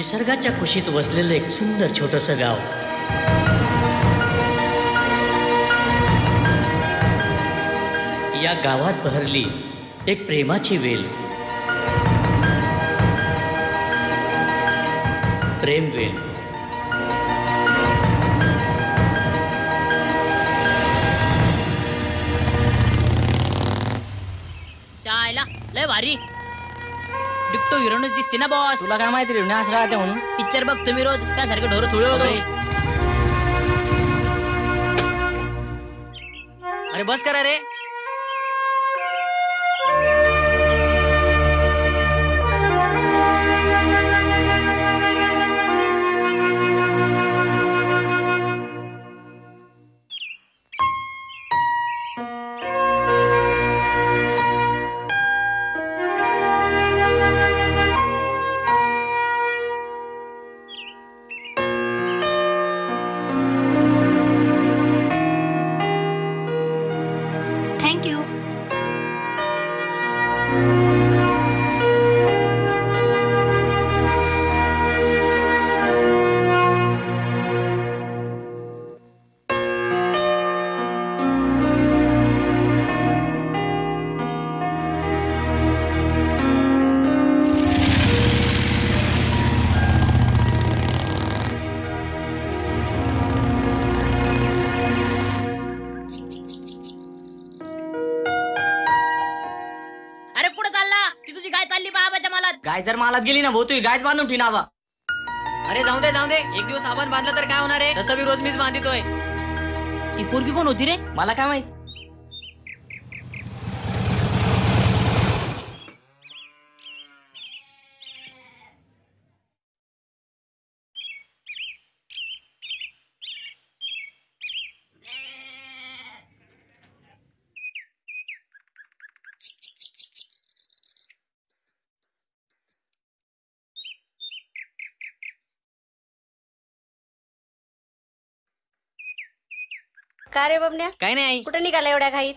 निसर्गाच्या कुशीत वसलेलं एक सुंदर छोटंसं गाव. या गावात बहरली एक प्रेमाची वेल. प्रेमवेल. चायला लय भारी डिक्टो हिरोनच दिसते ना बॉस. तुला काय माहिती रे नाश राहते म्हणून. पिक्चर बघतो मी रोज त्यासारखे ढोर थोडे होतो. अरे बस करा रे. गाय जर मालात गेली ना भाऊ तू गायच बांधून ठेवावा. अरे जाऊ दे एक दिवस आपण बांधलं तर काय होणार आहे. तसं बी रोज मीच बांधितोय. ती पोरगी कोण होती रे. मला काय माहित. का रे बबन्या. काय नाही आई. कुठे निघाला एवढ्या घाईत.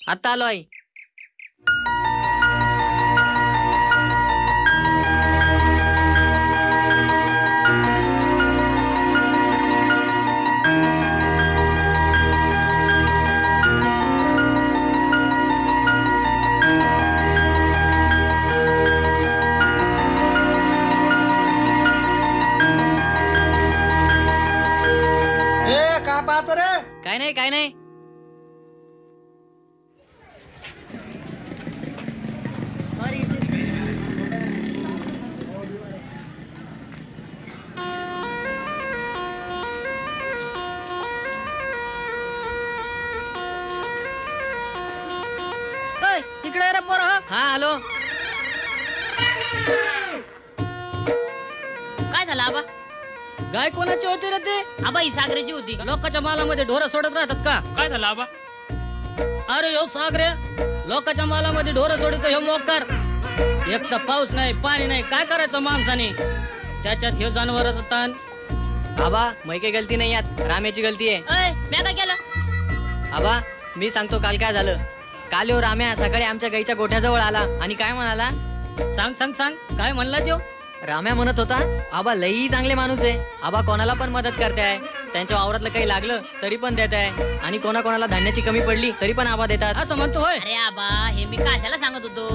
आता आलो आई. काय नाही. तिकडे रे पोर. हा आलो. काय झालं आबा. गाय कोणाची होती रे ते. आबा ही सागरेची होती. लोकांच्या मालामध्ये ढोरं सोडत राहतात का. काय झालं आबा. अरे हो सागरे लोकांच्या मालामध्ये ढोरं सोडतो हे मोकार. एक तर पाऊस नाही पाणी नाही काय करायचं माणसाने. त्याच्यात हे जनावरांचा ताण. आबा मै काही गलती नाही यात राम्याची गलती आहे. मी काय केलं. आबा मी सांगतो काल काय झालं. काल हो राम्या सकाळी आमच्या गाईच्या गोठ्याजवळ आला आणि काय म्हणाला. सांग काय म्हणला त्यो. राम्या म्हणत होता आबा लई चांगले माणूस आहे. आबा कोणाला पण मदत करते आहे. त्यांच्या वावरातलं काही लागलं तरी पण देत आहे. आणि कोणाकोणाला धान्याची कमी पडली तरी पण आबा देतात असं म्हणतो. होय अरे आबा हे मी कशाला सांगत होतो.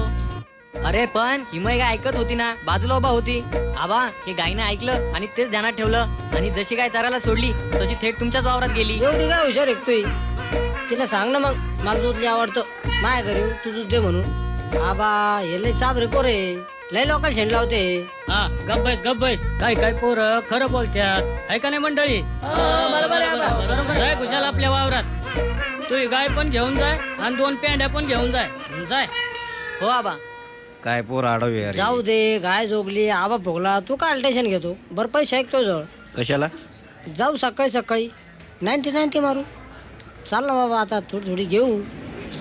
अरे पण हिमय गाय ऐकत होती ना बाजूला उभा होती. आबा हे गायनं ऐकलं आणि तेच ध्यानात ठेवलं आणि जशी गाय चारायला सोडली तशी थेट तुमच्याच वावरात गेली. एवढी काय हुशार ऐकतोय. तिला सांग ना मग मला दूध लय आवडतं माय घरी तू दूध दे म्हणून. आबा हे लय चाबरे पोर आहे. लय लोकल शेण लावते. हा गप बैस काय पोर खरं बोलत्यात आहे का नाही मंडळी. जाय कुशाल आपल्या वावरात. तू गाय पण घेऊन जाय आणि 2 पेंड्या पण घेऊन जाय. हो आबा. काय पोर आडवे. जाऊ दे गाय जोगली आबा भोगला तू काय टेन्शन घेतो. बरं पैसे ऐकतो जवळ. कशाला. जाऊ सकाळी 90 मारू. चाल ना बाबा आता थोडी घेऊ.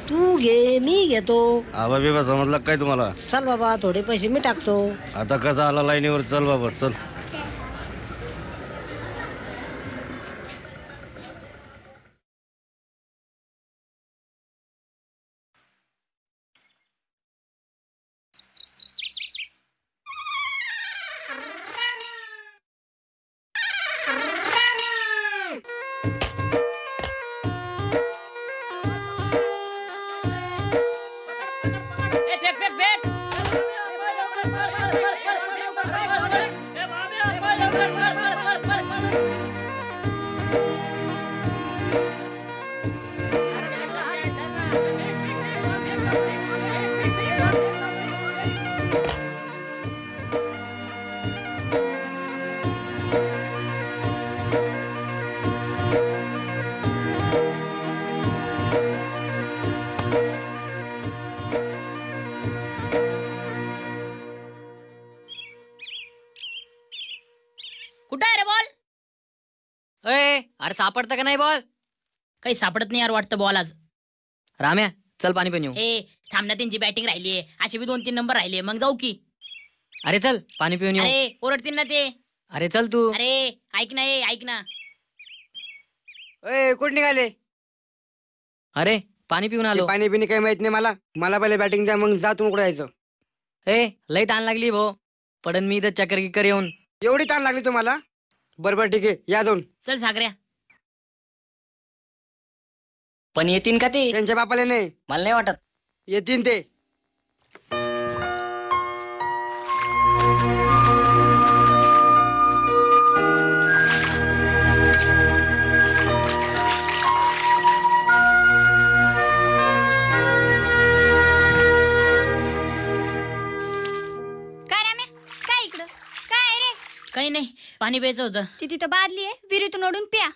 तू घे मी घेतो. आबा बिबा समजला काय तुम्हाला. चल बाबा थोडे पैसे मी टाकतो. आता कसा आला लाईनीवर. चल बाबा चल. अरे सापडतं का नाही बॉल? काही सापडत नाही यार वाटतं बॉल आज. राम्या चल पाणी पिऊन येऊ. ए थांब ना, त्यांची बॅटिंग राहिलीये, असे बी 2-3 नंबर राहिले, मग जाऊ की. अरे चल पाणी पिऊन येऊ. अरे ओरडतील ना ते. अरे चल तू. अरे ऐक ना, ऐक ना. कुठे निघाले? अरे पाणी पिऊन आलो. पाणी पिणी काही माहित नाही मला पहिले बॅटिंग द्या, मग जा तुम्ही कुठे जायचं. ए लई ताण लागली भो, पडन मी इथं चक्कर किक्कर येऊन. एवढी ताण लागली तुम्हाला? बरोबर ठीक आहे, या जाऊन. चल सागऱ्या. पण येतीन का ते? त्यांच्या बापाला नाही, मला नाही वाटत. येतील ते. काही नाही, पाणी प्यायचं होतं. ती तिथं बादली आहे, विहिरीतून ओढून प्या.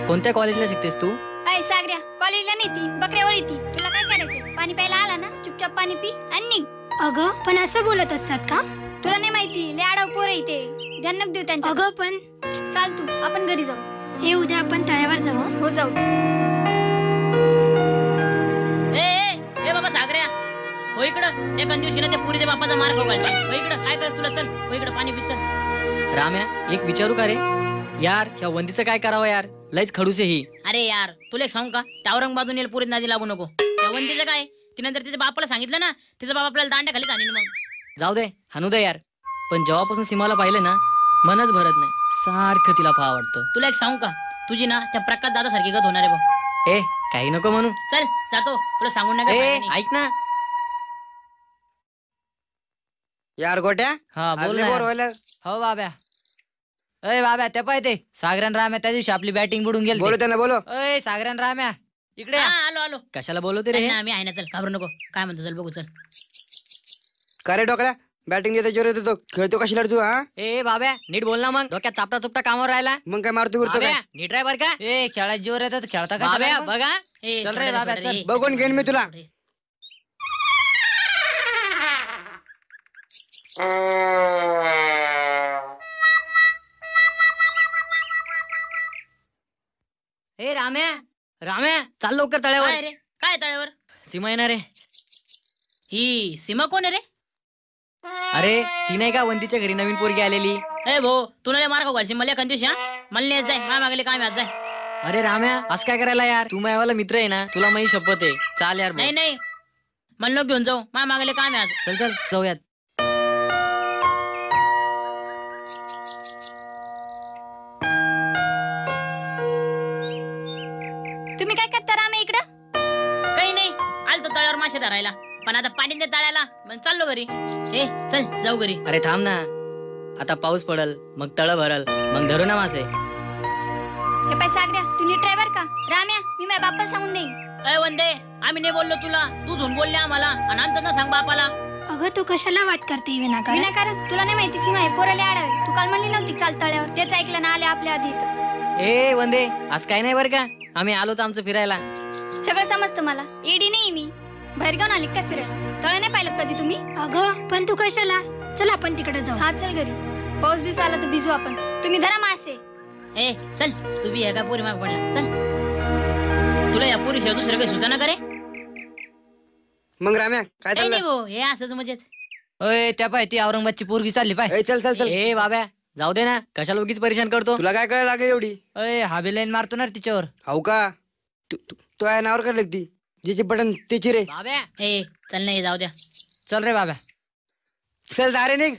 कोणत्या कॉलेजला शिकतेस तू? अय सागऱ्या, कॉलेजला नाही ती, बकऱ्यावर येती. तुला काय करायचंय? पाणी प्यायला आला ना, चुपचाप पाणी पी आणि निघ. अगं पण असं बोलत असतात का? तुला नाही माहिती, लय आडाव पोरं इथे. ध्यान नको देऊ त्यांच्या. अगं पण चाल तू, आपण घरी जाऊ. हे उद्या आपण तळ्यावर जाऊ. हो जाऊ. ए बाबा सागऱ्या, हो इकडं. एका दिवशी ना त्या पुरीच्या बापाचा मार खायचा. हो इकडं, काय करत तुला? चल हो इकडं, पाणी पिसल. राम्या एक विचारू का रे? यार ह्या वंदीचं काय करावं यार, लयच खडूस आहे ही. अरे यार तुला एक सांगू का, त्या औरंगाबादून येईल पुरीत नादी लागू नको. त्या वंदीचं काय, ती नंतर तिच्या बापाला सांगितलं ना, तिचा बाप आपल्याला दांड्या खाली आणीन मग. जाऊ दे हानू दे यार, पण जेव्हापासून सीमाला पाहिलं ना, मनच भरत नाही. सारखं तिला पाहा वाटतं. तुला एक सांगू का, तुझी ना त्या प्रकाश दादा सारखी गत होणार आहे बघ. ए काही नको म्हणू. चल जातो, तुला सांगून ए नाही. ऐक ना. यार गोट्या, हा आज बोल लय ना बोर यार. व्हायला. हो बाब्या. अय बाब्या ते पाय ते सागरन राम्या त्या दिवशी आपली बॅटिंग बुडून गेली. बोलो त्यांना, बोलो. अय सागरन राम्या इकडे या. आलो आलो. कशाला बोलवते रे? आम्ही आहे ना, चल घाबरू नको. काय म्हणतो, चल बघू. चल का रे डोकळ्या, बॅटिंग देतो जोर देतो, खेळतो कशी लढतो? हा ए बाब्या नीट बोल ना मग, डोक्यात चापटा चुपटा कामावर राहिला. मग काय मारतो बिरतो काय? बाब्या नीट राय बर का? ए खेळायला जोर येतात, खेळता का बाब्या? बघा ए, चल रे सोड बाब्या, सोड चल. रे. बघून घेईन मी तुला. ए राम्या राम्या चाल लवकर काय तळ्यावर. रे, काय तळ्यावर? सीमा येणार रे. ही सीमा कोण आहे रे? अरे ती नाही का वंतीच्या घरी नवीन पोरगी आलेली? ए भो, तुला लय मार खाऊ घालशील मला एखाद दिवशी. हा मला नाही जाय, माझ्या मागले काय जाय. अरे राम्या असं काय करायला यार, तू माझ्यावाला मित्र आहे ना, तुला माझी शपथ आहे. चाल यार भाऊ. नाही नाही, मला नको घेऊन जाऊ, माझ्या मागले काय आज. चल चल जाऊयात. तुम्ही काय करता रामे इकडं? काही नाही, आलतो तळ्यावर मासे धरायला, पण आता पाणी दे तळ्याला, मग चाललो घरी. ए चल जाऊ घरी. अरे थांब ना, आता पाऊस पडल, मग तळ भरल, मग धरू ना मासे. हे पाय सागऱ्या, तू नीट ड्रायव्हर का? राम्या, मी माझ्या बापाला सांगून देईन. अय वंदे, आम्ही नाही बोललो तुला, तू झून बोलले आम्हाला, आणि आमचं ना सांग बापाला. अगं तू कशाला वाद करते विनाकारण? तुला नाही माहिती सीमा आहे, पोराला आडावे. तू काल म्हणली नव्हती चाल तळ्यावर, तेच ऐकलं ना, आले आपल्या आधी इथं. ए वंदे असं काय नाही बर का, आम्ही आलो तर आमचं फिरायला. सगळं समजतं मला, एडी नाही मी. बाहेर घेऊन आली काय फिरायला? तळ नाही पाहिलं कधी तुम्ही? अगं पण तू कशाला? चल आपण तिकडे जाऊ. हा चल घरी, पाऊस बिस आला तर भिजू आपण. तुम्ही धरा मासे. ए चल, तू बी एका पोरी माग पडला. चल, तुला या पोरी शिवाय दुसरं काही सुचना करे? मग राम्या काय काही नाही चाललं? भो, हे असंच मजेत. अय त्या पाय ती औरंगाबादची पोरगी चालली पाय. ए, चल चल चल. ए बाब्या जाऊ दे ना, कशाला उगीच परेशान करतो. तुला काय कळ लागेल एवढी? अय हाबी लाईन मारतो ना तिच्यावर. हो का? तू आहे नावर कर ती, जिची बटन तिची रे. बाब्या ए चल नाही, जाऊ द्या. चल रे बाब्या. चल जा रे, निघ.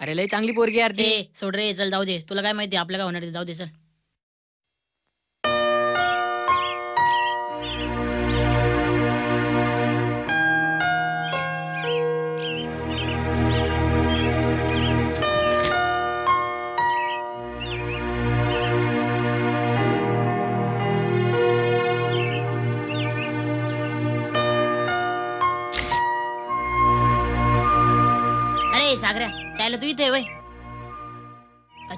अरे लय चांगली पोरगी यार ती. ए सोड रे, चल जाऊ दे. तुला काय माहिती आपलं काय होणार ते, जाऊ दे चल. अरे सागऱ्या, त्याला तू इथे वय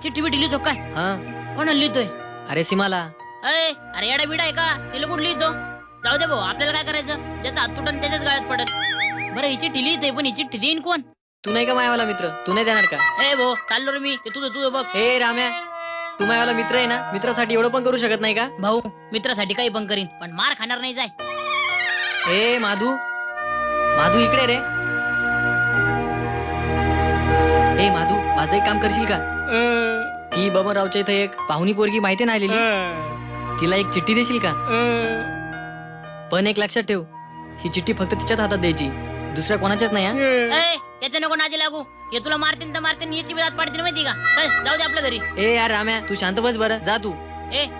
चिठ्ठी बिठी लिहितो काय? हा कोणाला लिहितोय? अरे सीमाला. अरे येडा बिडा आहे का? तिला कुठं लिहितो? जाऊ दे भाऊ, आपल्याला काय करायचं? ज्याचा हात तुटन त्याच्याच गळ्यात पडत. बरं ही चिठ्ठी लिहितोय, पण ही चिठ्ठी देईन कोण? तू नाही का मायावाला मित्र? तू नाही देणार का? ए भाऊ चाललो रे मी, ते तुझं बघ. ए राम्या, तू मायावाला मित्र आहे ना, मित्रासाठी एवढं पण करू शकत नाही का? भाऊ मित्रासाठी काही पण करीन, पण मार खाणार नाही. जाय. ए माधू, माधू इकडे रे. ए माधू, माझं एक काम करशील का? ती बबनरावच्या इथे एक पाहुणी पोरगी माहिती ना आलेली, तिला एक चिठ्ठी देशील का? पण एक लक्षात ठेव, ही चिठ्ठी फक्त तिच्याच हातात द्यायची, दुसऱ्या कोणाच्याच नाही. याच्या नको नादी लागू. हे तुला मारतीन तर मारतीन, याची बिलात पाडतील माहिती का? चल जाऊ दे आपल्या घरी. ए यार राम्या, तू शांत बस बरं, जा तू.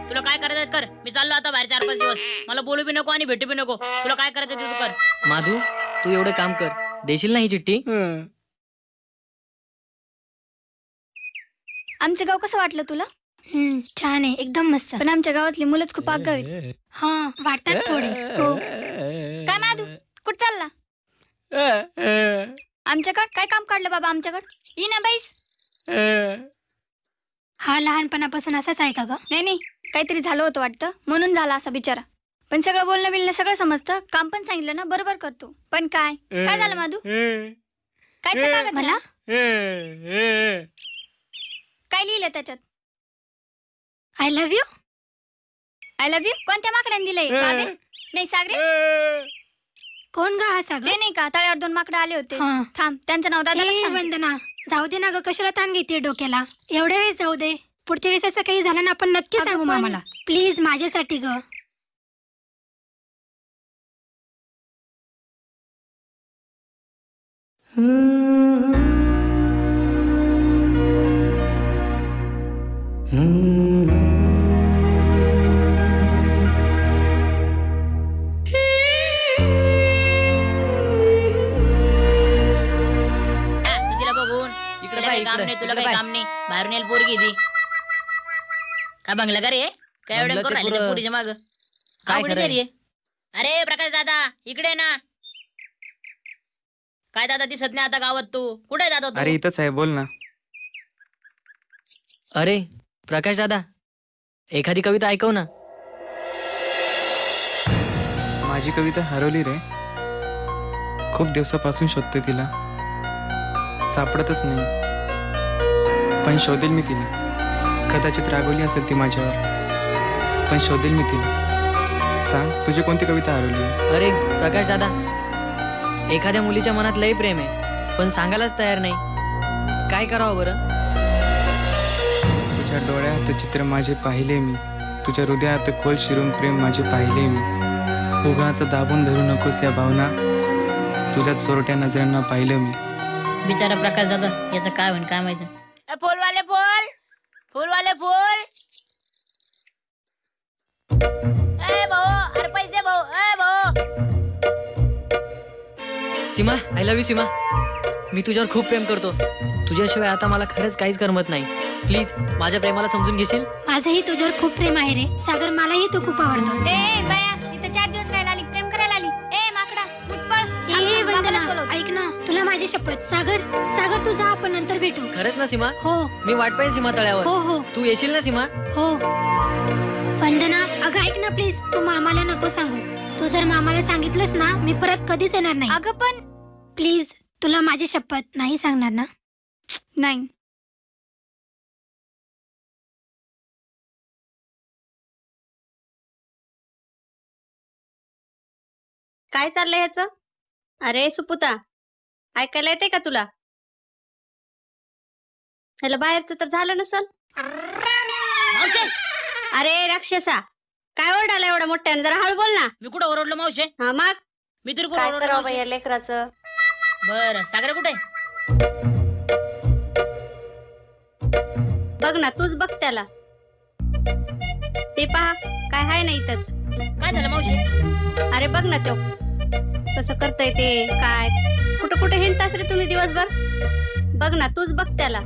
तुला काय करायचं कर, मी चाललो आता बाहेर 4-5 दिवस. मला बोलू बी नको आणि भेटू बी नको. तुला काय करायचं ते तू कर. माधू, तू एवढं काम कर, देशील ना ही चिठ्ठी? आमचं गाव कसं वाटलं तुला? छान आहे, एकदम मस्त. पण आमच्या गावातली मुलंच खूप आगाऊ आहेत. हा वाटतात थोडे. हो. काय माधू, कुठं चालला? आमच्याकडं काय काम काढलं बाबा? आमच्याकडं ये ना बाईस. हा लहानपणापासून असाच आहे का ग? नाही, काहीतरी झालं होतं वाटतं, म्हणून झाला असा बिचारा. पण सगळं बोलणं बिलणं सगळं समजतं, काम पण सांगितलं ना बरोबर करतो. पण काय झालं माधू? काय मला काय लिहिलं त्याच्यात? I love you. I love you कोणत्या माकड्याने दिलंय? बाबे? नाही सागरे. कोण गा हा सागर? नाही का, तळ्यावर 2 माकडं आले होते. थांब, त्यांचं नाव दादा. वंदना, जाऊ दे ना ग, कशाला ताण घेते डोक्याला? एवढ्या वेळेस जाऊ दे, पुढच्या वेळेस असं काही झालं ना आपण नक्की सांगू मामाला. प्लीज माझ्यासाठी ग. तुला काही काम नाही, बाहेरून येईल पोरगी ती. काय बंगला का रे? काय एवढं करून राहिले त्या पोरीच्या माग? काय रे? अरे प्रकाश दादा इकडे ना. काय दादा दिसत नाही आता गावात? तू कुठे दादा? अरे इथंच आहे, बोल ना. अरे प्रकाश दादा, एखादी कविता ऐकव ना. माझी कविता हरवली रे, खूप दिवसापासून शोधते तिला, सापडतच नाही. पण शोधेल मी तिला. कदाचित रागवली असेल ती माझ्यावर, पण शोधेल मी तिला. सांग, तुझी कोणती कविता हरवली? अरे प्रकाश दादा, एखाद्या मुलीच्या मनात लय प्रेम आहे, पण सांगायलाच तयार नाही. काय करावं बरं? तुझ्या डोळ्यात चित्र माझे पाहिले मी, तुझ्या हृदयात खोल शिरून प्रेम माझे पाहिले मी. उगाच दाबून धरू नकोस या भावना, तुझ्या चोरट्या नजरांना पाहिलं मी. बिचारा प्रकाश दादा, याचं काय होईल काय माहिती. फुलवाले फुल, फुलवाले फुल. ए भाऊ, अरे पैसे भाऊ. ए भाऊ. सीमा, आय लव्ह यू सीमा. मी तुझ्यावर खूप प्रेम करतो, तुझ्याशिवाय आता मला खरंच काहीच करमत नाही. प्लीज माझ्या प्रेमाला समजून घेशील? माझंही तुझ्यावर खूप प्रेम आहे रे सागर, मलाही तू खूप आवडतो. ए बाया, इथं 4 दिवस राहायला आली, प्रेम करायला आली. ए माकडा, उठपळ. ए वंदना, ऐक ना, तुला माझी शपथ. सागर तू जा, आपण नंतर भेटू. खरंच ना सीमा? हो. मी वाट पाहिजे सीमा तळ्यावर. हो. तू येशील ना सीमा? हो. वंदना, अगं ऐक ना प्लीज, तू मामाला नको सांगू. तू जर मामाला सांगितलंस ना, मी परत कधीच येणार नाही. अगं पण प्लीज, तुला माझी शपथ. नाही सांगणार ना? नाही. काय चाललंय ह्याचं? अरे सुपुता, ऐकायला येते का तुला? ह्याला बाहेरचं तर झालं नसल. अरे राक्षसा, काय ओरडाला एवढा मोठ्याने? जरा हळू बोल ना. मी कुठं ओरडलो मावशे? हा मग मी तरी काय कुठं करावं ओरडलो? या लेकराचं? बरं सागर कुठे? बघ ना, तूच बघ त्याला. ते पहा, काय हाय ना इथंच. काय झालं मावशे? अरे बघ ना, तो कसं करतय ते. काय कुठं हिंडतास रे तुम्ही दिवसभर? बघ ना, तूच बघ त्याला.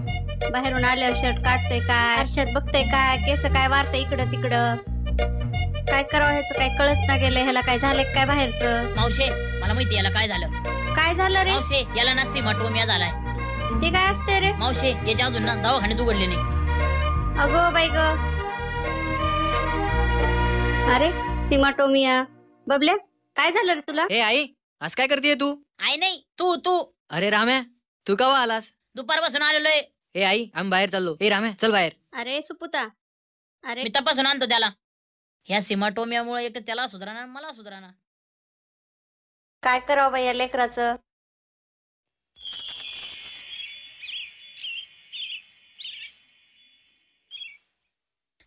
बाहेरून आल्यावर शर्ट काढतोय काय, आरशात बघतोय काय, केस काय वारतय इकडं तिकडं. काय करावं ह्याचं काय कळच ना गेलं. ह्याला काय झालंय काय बाहेरचं? मावशे मला माहिती याला काय झालं. काय झालं रे? मावशे याला ना सिमाटोमिया झालाय. ते काय असते रे? मावशे याच्या अजून ना दवाखान्यात उघडले नाही. अगो बाई ग, अरे सीमाटोमिया बबल्या काय झालं रे तुला? ए आई आज काय करतेय तू? आई नाही तू अरे राम्या तू केव्हा आलास? दुपारपासून आलेलोय. ए आई आम्ही बाहेर चाललो. ए राम्या चल बाहेर. अरे सुपुता अरे मी तपासून आणतो त्याला. ह्या सिमाटोमियामुळे एक तर त्याला सुधारणार मला सुधारणार. काय करावं बाई या लेकराचं?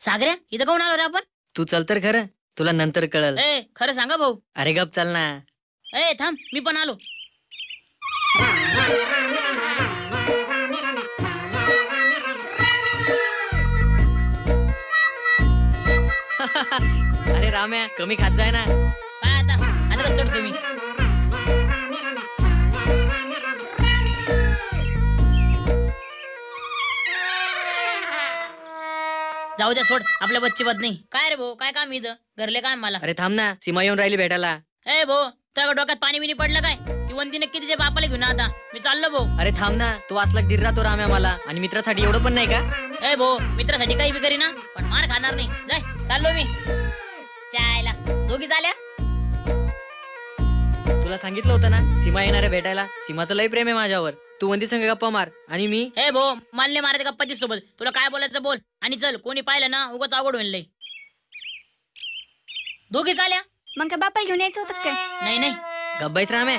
सागऱ्या इथं कोण आलो रे आपण? तू चल तर खरं तुला नंतर कळल. ए खरं सांगा भाऊ. अरे गप चल ना. ए थांब मी पण आलो. अरे राम्या कमी खात जाय ना. काय आता आता चढतो मी. जाऊ द्या सोड आपल्या बच्ची बद नाही. काय रे भाऊ काय काम इथं? घरले काय मला? अरे थांब ना सीमा येऊन राहिली भेटायला. ए भाऊ तुझ्या डोक्यात पाणी बिनी पडलं काय? ती वंती नक्की तिच्या बापाला घेऊन आता मी चाललो भाऊ. अरे थांब ना तू असला धीर राहतो राम्या मला आणि मित्रासाठी एवढं पण नाही का? ए भाऊ मित्रासाठी काही बी करीना पण मार खाणार नाही. जाय चाललो मी. चायला दोघी चाल्या. तुला सांगितलं होतं ना सीमा येणार आहे भेटायला. सीमाचं लय प्रेम आहे माझ्यावर. तू वंदी संग गप्पा मार आणि मी. हे भाऊ मानले मारायचे गप्पाची सोबत. तुला काय बोलायचं बोल आणि चल. कोणी पाहिलं ना उगाच अवघड होईल लय. दोघी चाल्या. मग काय बापाला घेऊन यायचं होतं काय? नाही नाही गब्बाईच राम्या.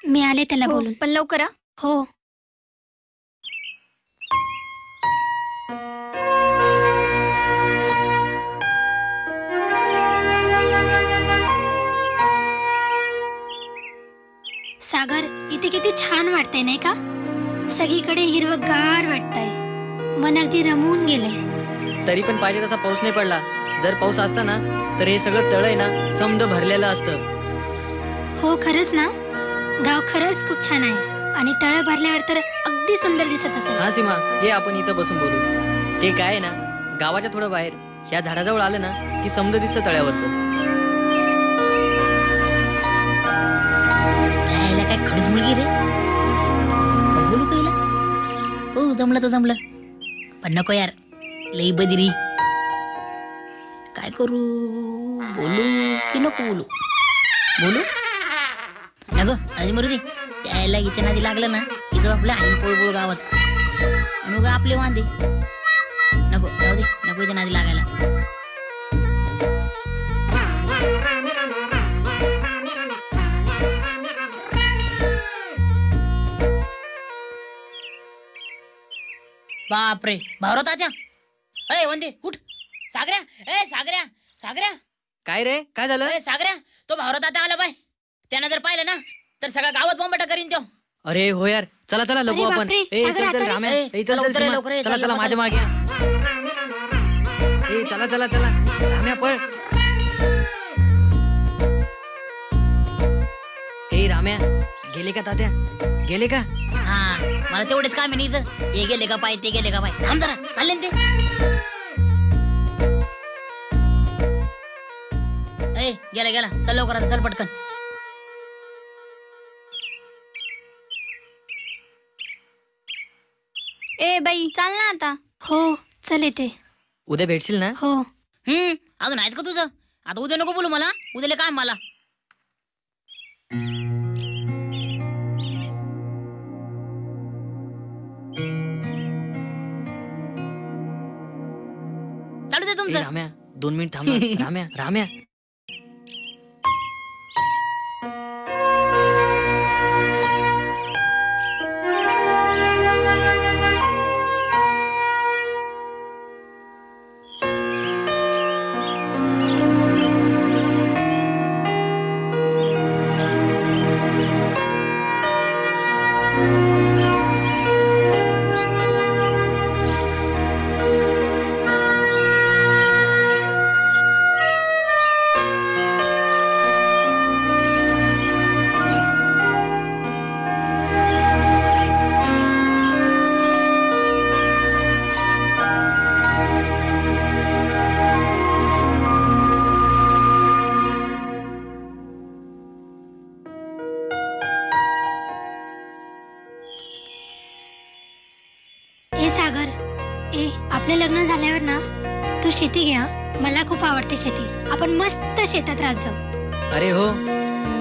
मी आले त्याला बोलून पण लवकर आ. हो सागर इथे किती छान वाटतंय नाही का? सगळीकडे हिरवगार वाटतंय. मन अगदी रमून गेलंय. तरी पण पाहिजे तसा पाऊस नाही पडला. जर पाऊस असता ना तर हे सगळं तळ आहे ना समद भरलेलं असतं. हो खरंच ना. गाव खरंच खूप छान आहे आणि तळ भरल्यावर तर अगदी सुंदर दिसत असेल. हा सीमा ये आपण इथं बसून बोलू. ते काय आहे ना गावाच्या थोडं बाहेर ह्या झाडाजवळ आलं ना की समद दिसतं तळ्यावरचं. जायला काय खडीच मुलगी रे. पण बोलू पहिला. हो जमलं तर जमलं पण नको यार लई बदिरी. काय करू? बोलू की नको बोलू? बोलू नको आधी मरुदी. त्याला इथे नादी लागलं ना इथं आपलं आणि पोळपोळ गावात आणि उगा आपले वांदे. नको जाऊ दे नको इथे नादी लागायला. बापरे भावरो तात्या. ए वंदे उठ. सागऱ्या ए सागऱ्या सागऱ्या. काय रे काय झालं? अरे सागऱ्या तो भावरो तात्या आला बाय. त्यानं जर पाहिलं ना तर सगळ्या गावात बोंबाटा करीन तो. अरे हो यार चला चला लगू अरे आपण. बापरे, ए सागर चल चल आता राम्या. रे. ए चल चल लवकर ये, सीमा. लवकर ये, चला चल, चला लवकर माझ्या चल. मागे या. ए चला चला चला राम्या पळ. ए राम्या गेले का तात्या? गेले का? हा मला तेवढेच काम आहे ना इथं. हे गेले का पाय ते गेले का पाय. थांब जरा चालले ना ते. ए गेला गेला चल लवकर आता, चल पटकन. ए बाई चाल ना आता. हो चल येते. उद्या भेटशील ना? हो अजून आहेच का तुझं? आता उद्या नको बोलू मला. उद्याला काय मला. चालू दे ए, तुमचं. राम्या 2 मिनिट थांब ना. राम्या राम्या ए सागर ए आपलं लग्न झाल्यावर ना तू शेती घे. मला खूप आवडते शेती. आपण मस्त शेतात राहत जाऊ. अरे हो,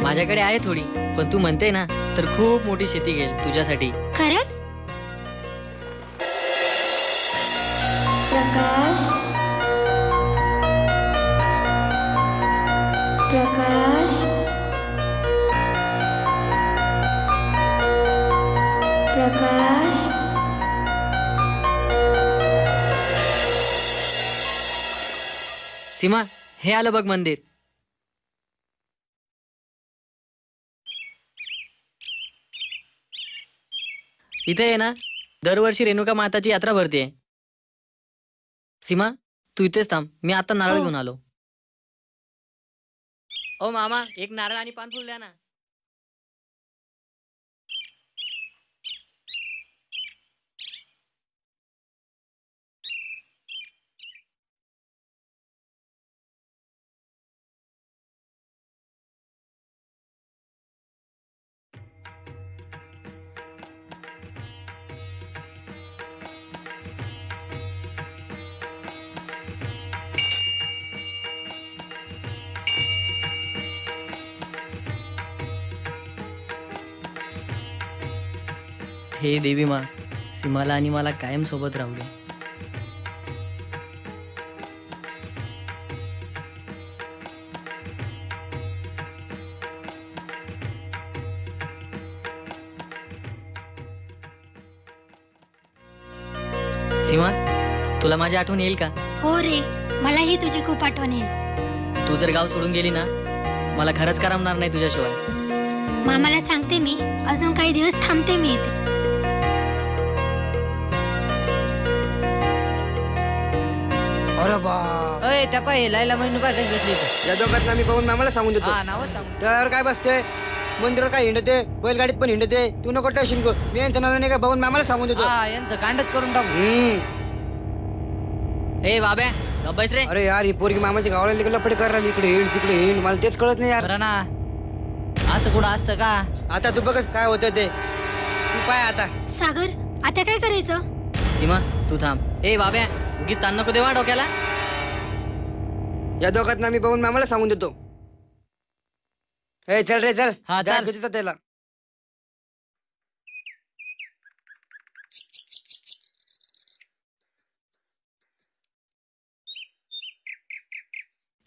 माझ्याकडे आहे थोडी, पण तू म्हणते ना तर खूप मोठी शेती घेईल तुझ्यासाठी. खरंच? प्रकाश, प्रकाश, प्रकाश. सीमा, हे आलं बघ मंदिर. इथे आहे ना दरवर्षी रेणुका माताची यात्रा भरते. सीमा, तू इथेच थांब, मी आता नारळ घेऊन आलो. ओ मामा, एक नारळ आणि पानफुल द्या ना. हे देवी मा, सीमाला आणि मला कायम सोबत राहू दे. सीमा, तुला माझी आठवण येईल का? हो रे, मलाही तुझी खूप आठवण येईल. तू जर गाव सोडून गेली ना, मला खरंच करमणार नाही तुझ्याशिवाय. मामाला सांगते मी, अजून काही दिवस थांबते मी इथे. अरे बा, अय त्या पाय लायला म्हणून काय बसली इथं? या दोघांना आम्ही पाहून मामाला सांगून देतो. हा, नावच सांगू. त्यावर काय बसते, मंदिरावर काय हिंडते, बैलगाडीत पण हिंडते. तू नको टेन्शन घेऊ, मी यांच्या नावाने काय पाहून मामाला सांगून देतो. हा, यांचं कांडच करून टाकू. ए बाब्या, गब्बैस रे. अरे यार, ही पोरगी मामाच्या गावाला लिहिलं लपडे करायला, इकडे हिंड तिकडे हिंड, मला तेच कळत नाही यार. बरं ना, असं कुठं असतं का? आता तू बघच काय होतं ते, तू पाय आता. सागर, आता काय करायचं? सीमा, तू थांब. ए बाब्या, उगीच ताण नको देवा डोक्याला. या दोघांना आम्ही पाहून मामाला सांगून देतो. ए चल रे चल. हा, जा चल. तुझ्या त्याला.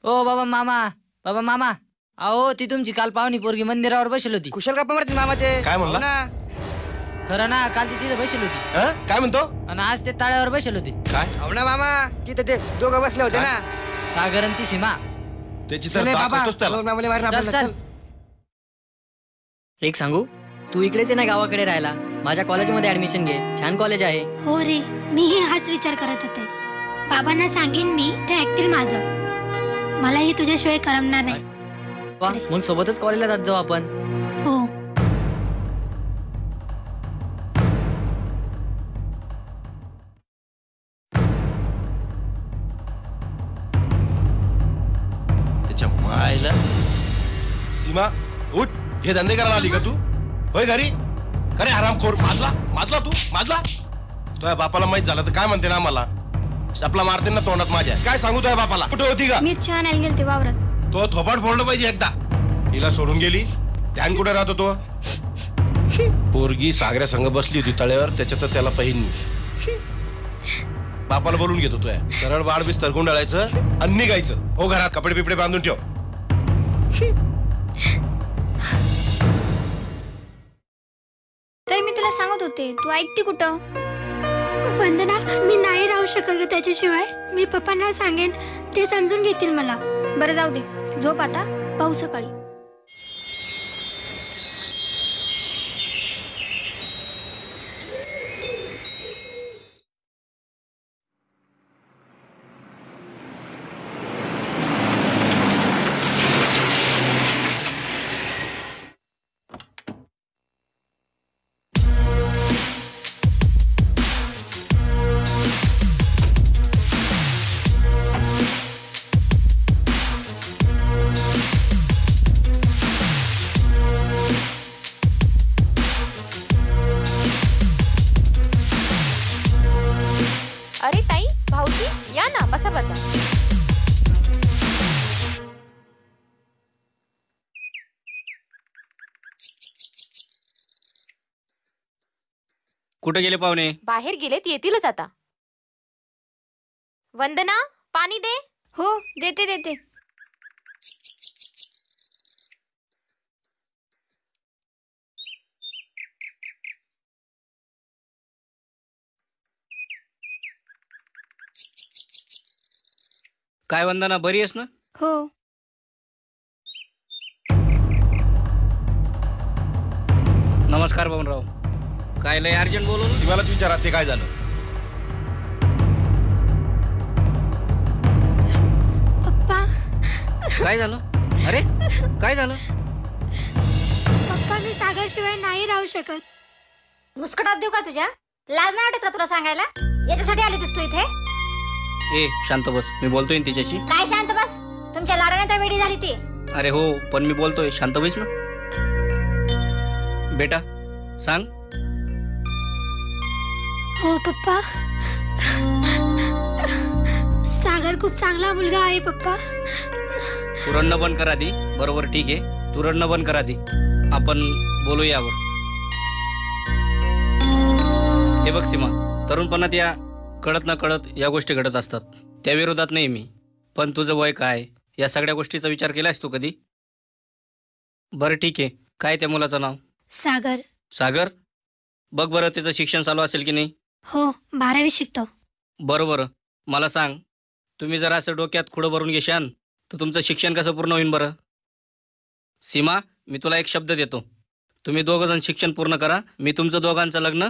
ओ बाबा मामा, अहो ती तुमची काल पाहुणी पोरगी मंदिरावर बसली होती. कुशल गप्पा मारते मामाचे. काय म्हणला? हो ना. खरं ना, काल ती तिथे बसली होती काय म्हणतो? आणि आज ते ताळ्यावर बसली होती. काय हो ना मामा, तिथे ते दोघं बसले होते ना. सागर आणि ती सीमा. त्याची चल तर ए ताक बाबा, होतोच त्याला. दोन मामाले मारणं चल, आपल्याला, चल. चल. एक सांगू, तू इकडेच आहे ना गावाकडे राहायला, माझ्या कॉलेजमध्ये ऍडमिशन घे. छान कॉलेज आहे. हो रे, मीही हाच विचार करत होते. बाबांना सांगेन मी, ते ऐकतील माझं. मलाही तुझ्याशिवाय करमणार नाही. वा, मग सोबतच कॉलेजला जात जाऊ आपण. हो. त्याच्या मायला. सीमा, उठ. हे धंदे करायला आली का तू? होय घरी? अरे हरामखोर, माजला तुझ्या बापाला माहित झालं तर काय म्हणते ना आम्हाला? आपला मारते ना तोंडात माझ्या. काय सांगू तुझ्या बापाला? कुठे होती का? मी चहा आणायला गेलते वावरात. तो थोपाड फोडलं पाहिजे एकदा. हिला सोडून गेली, ध्यान कुठे राहतो तो? पोरगी सागऱ्या संग बसली होती तळ्यावर, त्याच्यात त्याला पाहिजे. बापाला बोलून घेतो तो. सरळ बाळ बिस्तर गुंडाळायचं आणि निघायचं. हो, घरात कपडे बिपडे बांधून ठेव. तर मी तुला सांगत होते, तू ऐकते कुठं? वंदना, मी नाही राहू शकत त्याच्याशिवाय. मी पप्पांना सांगेन, ते समजून घेतील मला. बरं जाऊ दे, झोप आता, पाहू सकाळी. कुठे गेले पाहुणे? बाहेर गेलेत, येतीलच आता. वंदना, पाणी दे. हो देते देते. काय वंदना, बरी आहेस ना? हो. नमस्कार बबनराव. काय लय अर्जंट बोलवलं? तुम्हालाच विचारा ते काय झालं. पप्पा. काय झालं? अरे काय झालं? पप्पा मी सागर शिवाय नाही राहू शकत. मुस्कटात देऊ का तुझ्या? लाज नाही वाटत का तुला सांगायला? याच्यासाठी आली तू इथे? ए शांत बस, मी बोलतोय ना तिच्याशी. काय शांत बस? तुमच्या लाडाने तर वेडी झाली ती. अरे हो, पण मी बोलतोय, शांत बैस ना. बेटा सांग. हो पप्पा, सागर खूप चांगला मुलगा आहे पप्पा. तू रडणं बंद करा दी. बरोबर, ठीक आहे, तू रडणं बंद करा दी. आपण बोलू यावर. हे बघ सीमा, तरुणपणात या कळत न कळत या गोष्टी घडत असतात. त्या विरोधात नाही मी, पण तुझं वय काय या सगळ्या गोष्टीचा विचार केलास तू कधी? बरं ठीक आहे, काय त्या मुलाचं नाव? सागर. सागर? बघ बरं, त्याचं शिक्षण चालू असेल की नाही? हो 12वी शिकतो. बरोबर. मला सांग, तुम्ही जर असं डोक्यात खुडं भरून घेशान तर तुमचं शिक्षण कसं पूर्ण होईल बरं? सीमा, मी तुला एक शब्द देतो, तुम्ही दोघं जण शिक्षण पूर्ण करा, मी तुमचं दोघांचं लग्न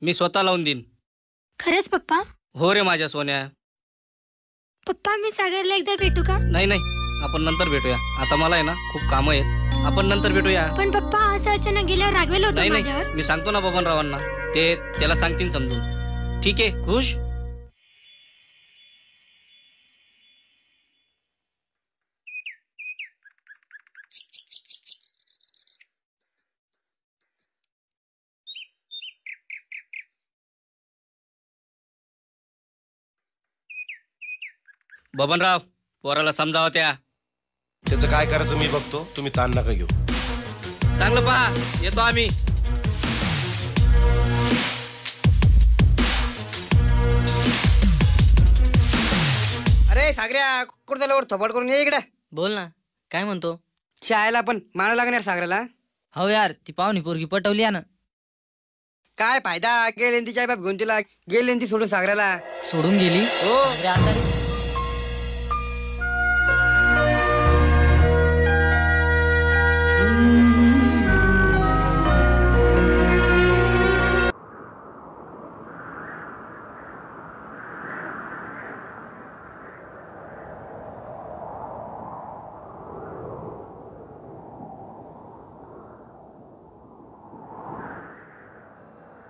मी स्वतः लावून देईन. खरंच पप्पा? हो रे माझ्या सोन्या. पप्पा मी सागरला एकदा भेटू का? नाही नाही, आपण नंतर भेटूया. आता मला आहे ना खूप कामं आहेत, आपण नंतर भेटूया. पण पप्पा असं अचानक गेल्यावर रागवेल होतं नाही माझ्यावर. नाही, मी सांगतो ना बबनरावांना, ते त्याला सांगतील समजून. ठीक आहे, खुश? बबनराव, पोराला समजावं त्या. त्याचं काय करायचं मी बघतो, तुम्ही ताण नका घेऊ. चांगलं पहा, येतो आम्ही. अरे सागऱ्या, कुठं झालं थोपाट करून ये इकडे. बोल ना, काय म्हणतो? शाळेला पण माना लागणार सागऱ्याला. हो यार, ती पाहुणी पोरगी पटवली ना. काय फायदा? गेले तिच्या बाप घेऊन तिला, गेले ती सोडून सागऱ्याला. सोडून गेली? हो.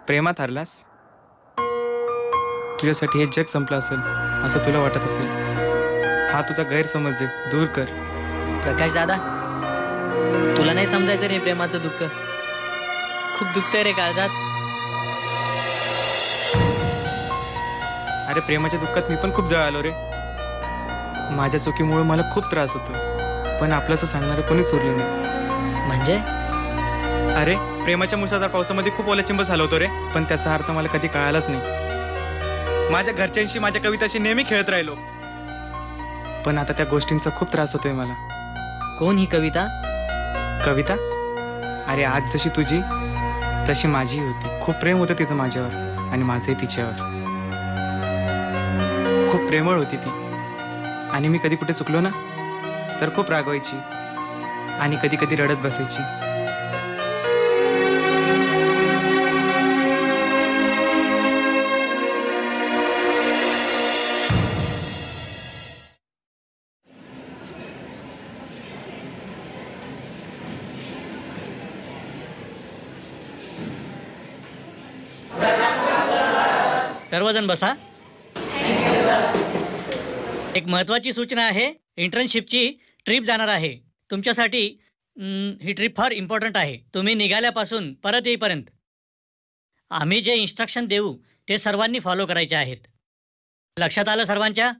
प्रेमात हरलास? तुझ्यासाठी हे जग संपलं असेल असं तुला वाटत असेल. हा तुझा गैरसमज आहे, दूर कर. प्रकाश दादा, तुला नाही समजायचं रे प्रेमाचं दुःख. खूप दुखतंय रे काळजात. अरे प्रेमाच्या दुःखात मी पण खूप जळालो रे. माझ्या चुकीमुळे मला खूप त्रास होतो, पण आपलंसं सांगणारं कोणीच उरलं नाही. म्हणजे? अरे प्रेमाच्या मुसळधार पावसामध्ये खूप ओलाचिंब झालं होतं रे, पण त्याचा अर्थ मला कधी कळालाच नाही. माझ्या घरच्यांशी माझ्या कविताशी नेहमी खेळत राहिलो, पण आता त्या गोष्टींचा खूप त्रास होतोय मला. कोण ही कविता? कविता? अरे आज जशी तुझी तशी माझी होती. खूप प्रेम होतं तिचं माझ्यावर आणि माझंही तिच्यावर. खूप प्रेमळ होती ती, आणि मी कधी कुठे चुकलो ना तर खूप रागवायची आणि कधी कधी रडत बसायची. सर्वजण बसा. एक महत्त्वाची सूचना आहे, इंटर्नशिपची ट्रिप जाणार आहे तुमच्यासाठी. ही ट्रिप फार इम्पॉर्टंट आहे. तुम्ही निघाल्यापासून परत येईपर्यंत आम्ही जे इन्स्ट्रक्शन देऊ ते सर्वांनी फॉलो करायचे आहेत. लक्षात आलं सर्वांच्या?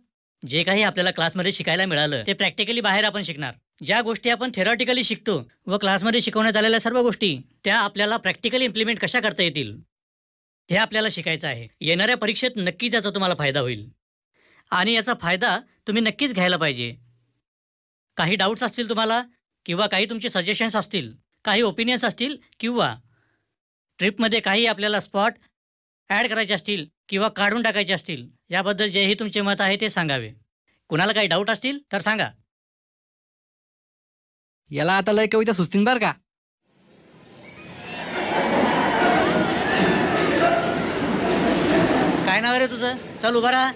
जे काही आपल्याला क्लासमध्ये शिकायला मिळालं ते प्रॅक्टिकली बाहेर आपण शिकणार. ज्या गोष्टी आपण थेरॉटिकली शिकतो व क्लासमध्ये शिकवण्यात आलेल्या सर्व गोष्टी त्या आपल्याला प्रॅक्टिकली इम्प्लिमेंट कशा करता येतील हे आपल्याला शिकायचं आहे. येणाऱ्या परीक्षेत नक्कीच याचा तुम्हाला फायदा होईल आणि याचा फायदा तुम्ही नक्कीच घ्यायला पाहिजे. काही डाऊट्स असतील तुम्हाला किंवा काही तुमचे सजेशन्स असतील, काही ओपिनियन्स असतील किंवा ट्रिपमध्ये काही आपल्याला स्पॉट ॲड करायचे असतील किंवा काढून टाकायचे असतील, याबद्दल जेही तुमचे मत आहे ते सांगावे. कुणाला काही डाऊट असतील तर सांगा. याला आता लय कविता सुचतील बरं का. काय नाव आहे रे तुझं? चल उभा राहा.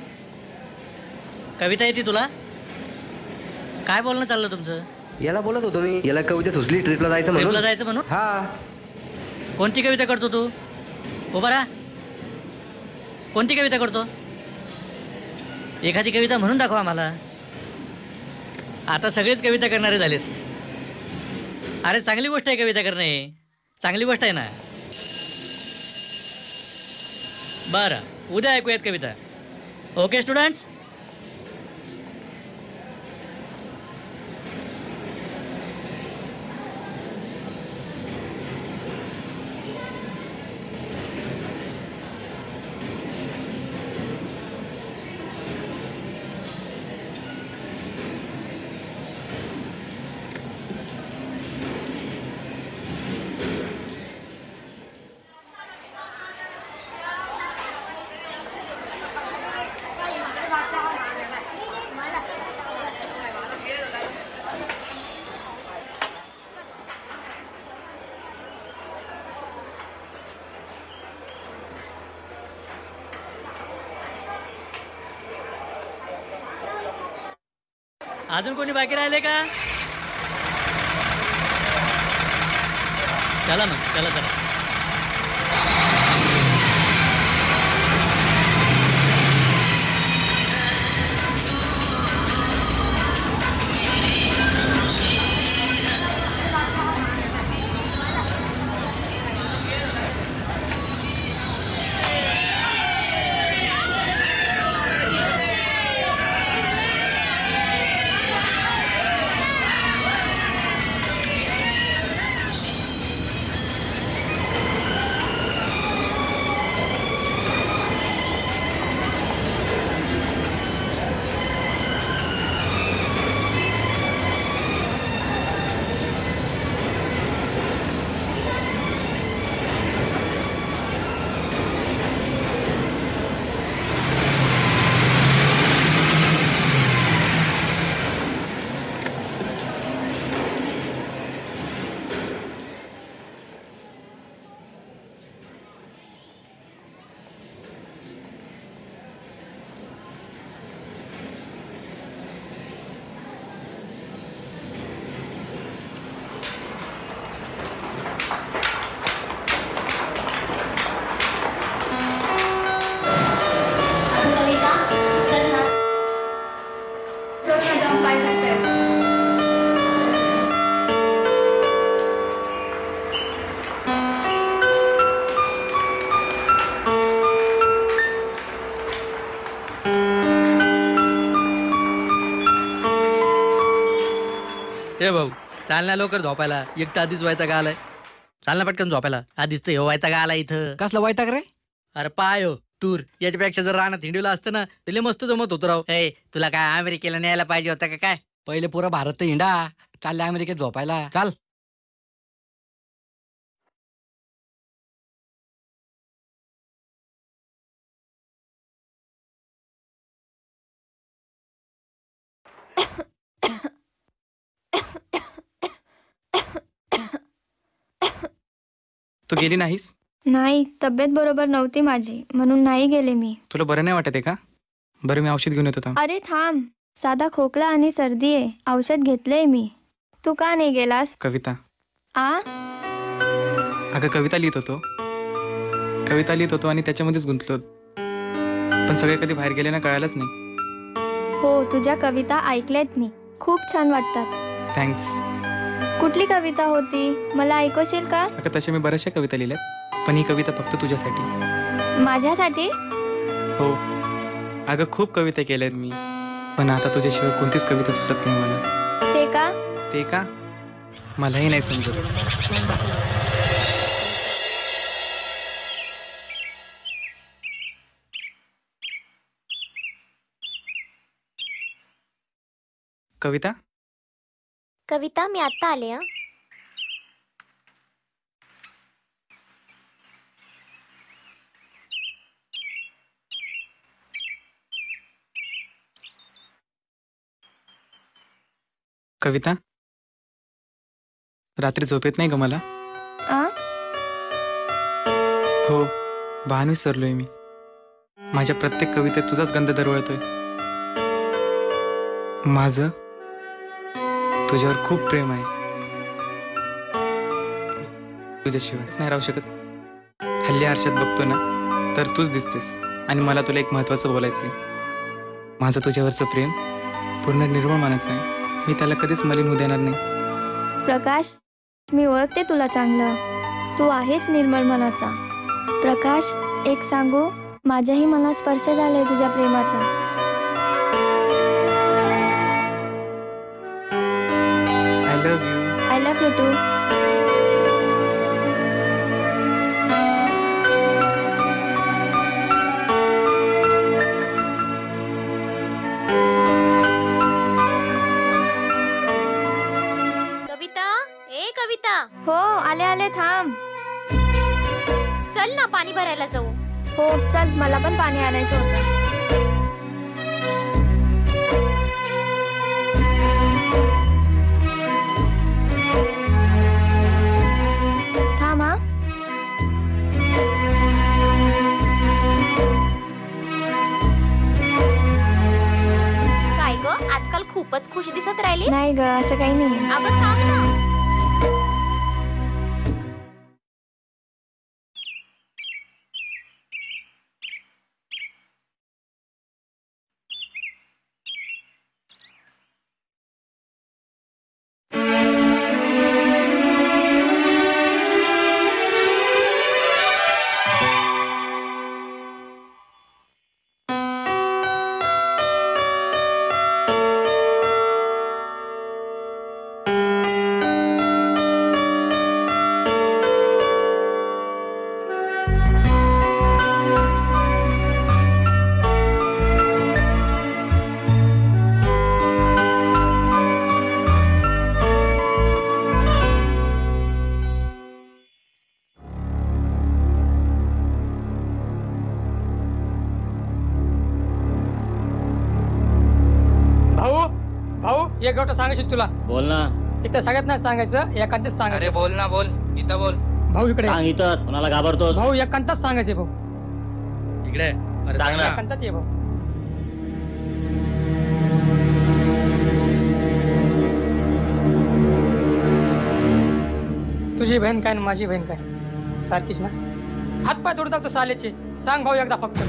कविता येते तुला? काय बोलणं चाललं तुमचं? याला बोलत होतो मी. याला कविता सुचली ट्रिपला जायचं म्हणून. ट्रिपला जायचं म्हणून? हा. कोणती कविता करतो तू? उभा राहा. कोणती कविता करतो? एखादी कविता म्हणून दाखवा आम्हाला. आता सगळेच कविता करणारे झालेत. अरे चांगली गोष्ट आहे कविता करणे, चांगली गोष्ट आहे ना. बरं, उद्या ऐकूयात कविता. Okay students? अजून कोणी बाकी राहिले का? चला मग, चला चला. हे भाऊ, चालना लवकर झोपायला. एकटा आधीच वैताग आलाय. चालना पटकन झोपायला. आधीच तर हो वैताग आला इथं. कसला वैताग रे? अरे पाय हो टूर. याच्यापेक्षा जर रानात हिंडीला असतं ना तिला मस्त जमत होतं राव. ए तुला काय अमेरिकेला न्यायला पाहिजे होता का काय? पहिले पुरा भारत तर हिंडा, चालले अमेरिकेत झोपायला. चाल. तू गेली नाहीस? नाही, तब्येत बरोबर नव्हती माझी, म्हणून नाही गेले मी. तुला बरं नाही वाटत आहे का? बरं, मी औषध घेऊन येतो थांब. अरे थांब, साधा खोकला आणि सर्दी आहे, औषध घेतलंय मी. तू का नाही गेलास? कविता. आ? अगं कविता लिहित होतो आणि त्याच्यामध्येच गुंतलो. पण सगळे कधी बाहेर गेले ना कळालंच नाही. हो, तुझ्या कविता ऐकल्यात मी, खूप छान वाटतात. थँक्स. कुठली कविता होती, मला ऐकवशील का? अगं तशा मी बऱ्याचशा कविता लिहिल्यात, पण ही कविता फक्त तुझ्यासाठी. माझ्यासाठी? हो. अगं खूप कविता केल्यात मी, पण आता तुझ्याशिवाय कोणतीच कविता सुचत नाही मला. ते का? ते का? मलाही नाही समजत. कविता कविता मी आता आले हा. कविता रात्री झोप येत नाही का मला? आ हो, भान विसरलोय मी. माझ्या प्रत्येक कवितेत तुझाच गंध दरवळतोय. माझं तुझ्यावर खूप प्रेम आहे. तुझ्याशिवायच नाही राहू शकत. हल्ली आरशात बघतो ना तर तूच दिसतेस आणि मला तुला एक महत्वाचं बोलायचंय. माझं तुझ्यावरचं प्रेम पूर्ण निर्मळ मनाचं आहे. मी त्याला कधीच मलिन होऊ देणार नाही. प्रकाश, मी ओळखते तुला चांगलं. तू आहेच निर्मळ मनाचा. प्रकाश, एक सांगू, माझ्याही मनात स्पर्श झालाय तुझ्या प्रेमाचा. I love you. I love you too. Kavita, ए कविता, हो, आले आले, थांब. चल ना पाणी भरायला जाऊ. हो चल, मला पण पाणी आणायचं होतं. थांब हा. काय ग, आजकाल खूपच खुश दिसत राहिली. नाही ग, असं काही नाही. अगं सांग ना. एक गोष्ट सांगायची तुला. बोल ना. इथं सगळ्यात नाही सांगायचं, एकांतच सांगायचं. अरे बोल ना, बोल. इथं बोल. भाऊ इकडे सांग. इथं कोणाला घाबरतोस? भाऊ एकांतच सांगायचे भाऊ. इकडे सांग ना. एकांतात ये भाऊ. तुझी बहीण काय आणि माझी बहीण काय सारखीच ना. हात पाय तोडू टाकतो सालेचे. सांग भाऊ एकदा फक्त.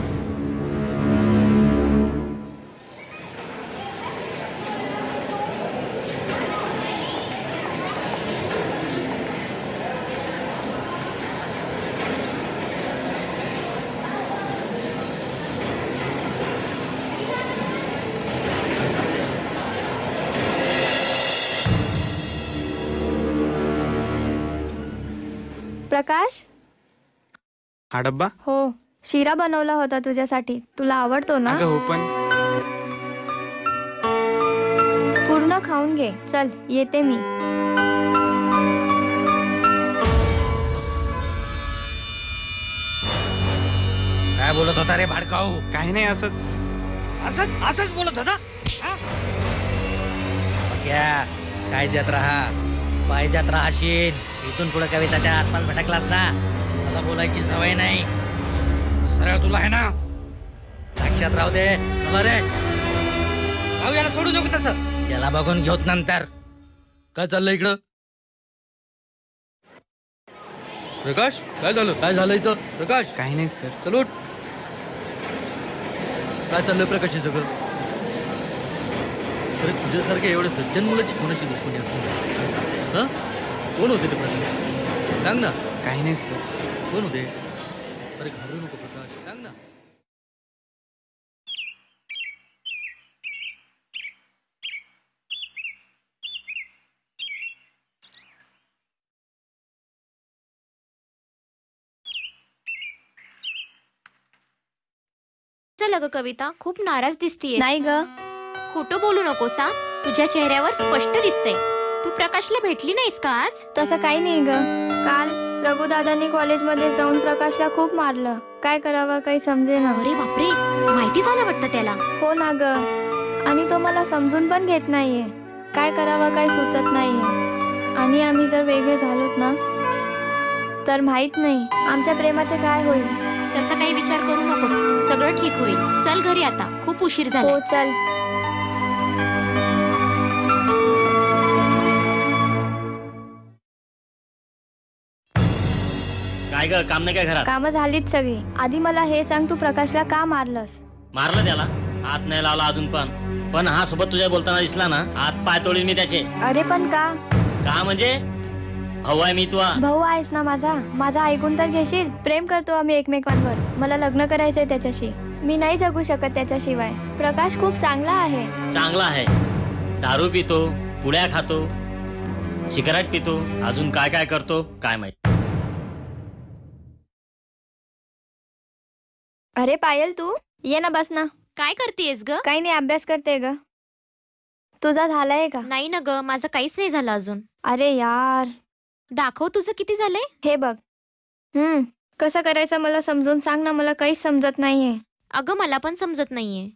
प्रकाश, हा डब्बा? हो, शिरा बनवला होता तुझ्यासाठी. तुला आवडतो ना? अगं हो, पण पूर्ण खाऊन घे. चल, येते मी. काय बोलत होता रे भाडकाऊ? काही नाही, असंच असंच असंच बोलत होता. कायद्यात राहा, पायद्यात राहाशील. इथून पुढे कविताच्या आसपास भटकलास ना, मला बोलायची सवय नाही. सरळ तुला आहे ना, लक्षात राहू दे. चला रे भाऊ, याला सोडू नको तसं. याला बघून घेऊत नंतर. काय चाललंय इकडं? प्रकाश, काय झालं? काय झालं इथं? प्रकाश, काही नाही सर. चल उठ. काय चाललंय प्रकाश हे सगळं? अरे तुझ्यासारख्या एवढ्या सज्जन मुलाची कोणाशी दुश्मनी असते? हा, कोण होते ते प्रकाश? सांग ना. काही नाही सर. कोण होते? अरे घाबरू नको प्रकाश, सांग ना. चल ग कविता, खूप नाराज दिसतीये. नाही ग. खोटं बोलू नकोस हा. तुझ्या चेहऱ्यावर स्पष्ट दिसतंय. तू प्रकाशला भेटली नाहीस का आज? तसं काही नाही ग. काल रघुदादांनी कॉलेजमध्ये जाऊन प्रकाशला खूप मारलं. काय करावं काही समजेना. अरे बापरे, माहिती झालं वाटतं त्याला. हो ना ग, आणि तो मला समजून पण घेत नाहीये. काय करावं काही सुचत नाहीये. आणि आम्ही जर वेगळे झालोत ना तर माहित नाही आमच्या प्रेमाचे काय होईल. तसा काही विचार करू नकोस, सगळं ठीक होईल. चल घरी आता, खूप उशीर झाला. हो चल. काय ग, काम नाही काय घरात? कामं झालीत सगळी. आधी मला हे सांग, तू प्रकाशला का मारलंस? मारलं त्याला, हात नाही लावला अजून पण हा सोबत तुझ्या बोलताना दिसला ना, हात पाय तोडील मी त्याचे. अरे पण का? का म्हणजे भाऊ आहे मी तुझा. भाऊ आहेस ना माझा ऐकून तर घेशील. प्रेम करतो आम्ही एकमेकांवर. मला लग्न करायचंय त्याच्याशी. मी नाही जगू शकत त्याच्याशिवाय. प्रकाश खूप चांगला आहे. चांगला आहे, दारू पितो, पुड्या खातो, सिगारेट पितो, अजून काय काय करतो काय माहित. अरे पायल, तू ये ना, बस ना. काय करतेस ग? काही नाही, अभ्यास करते ग. तुझा झालाय का? नाही ना ग, माझं काहीच नाही झालं अजून. अरे यार. दाखव तुझं किती झालंय. हे बघ. कसं करायचं मला समजून सांग ना, मला काहीच समजत नाहीये. अगं मला पण समजत नाहीये.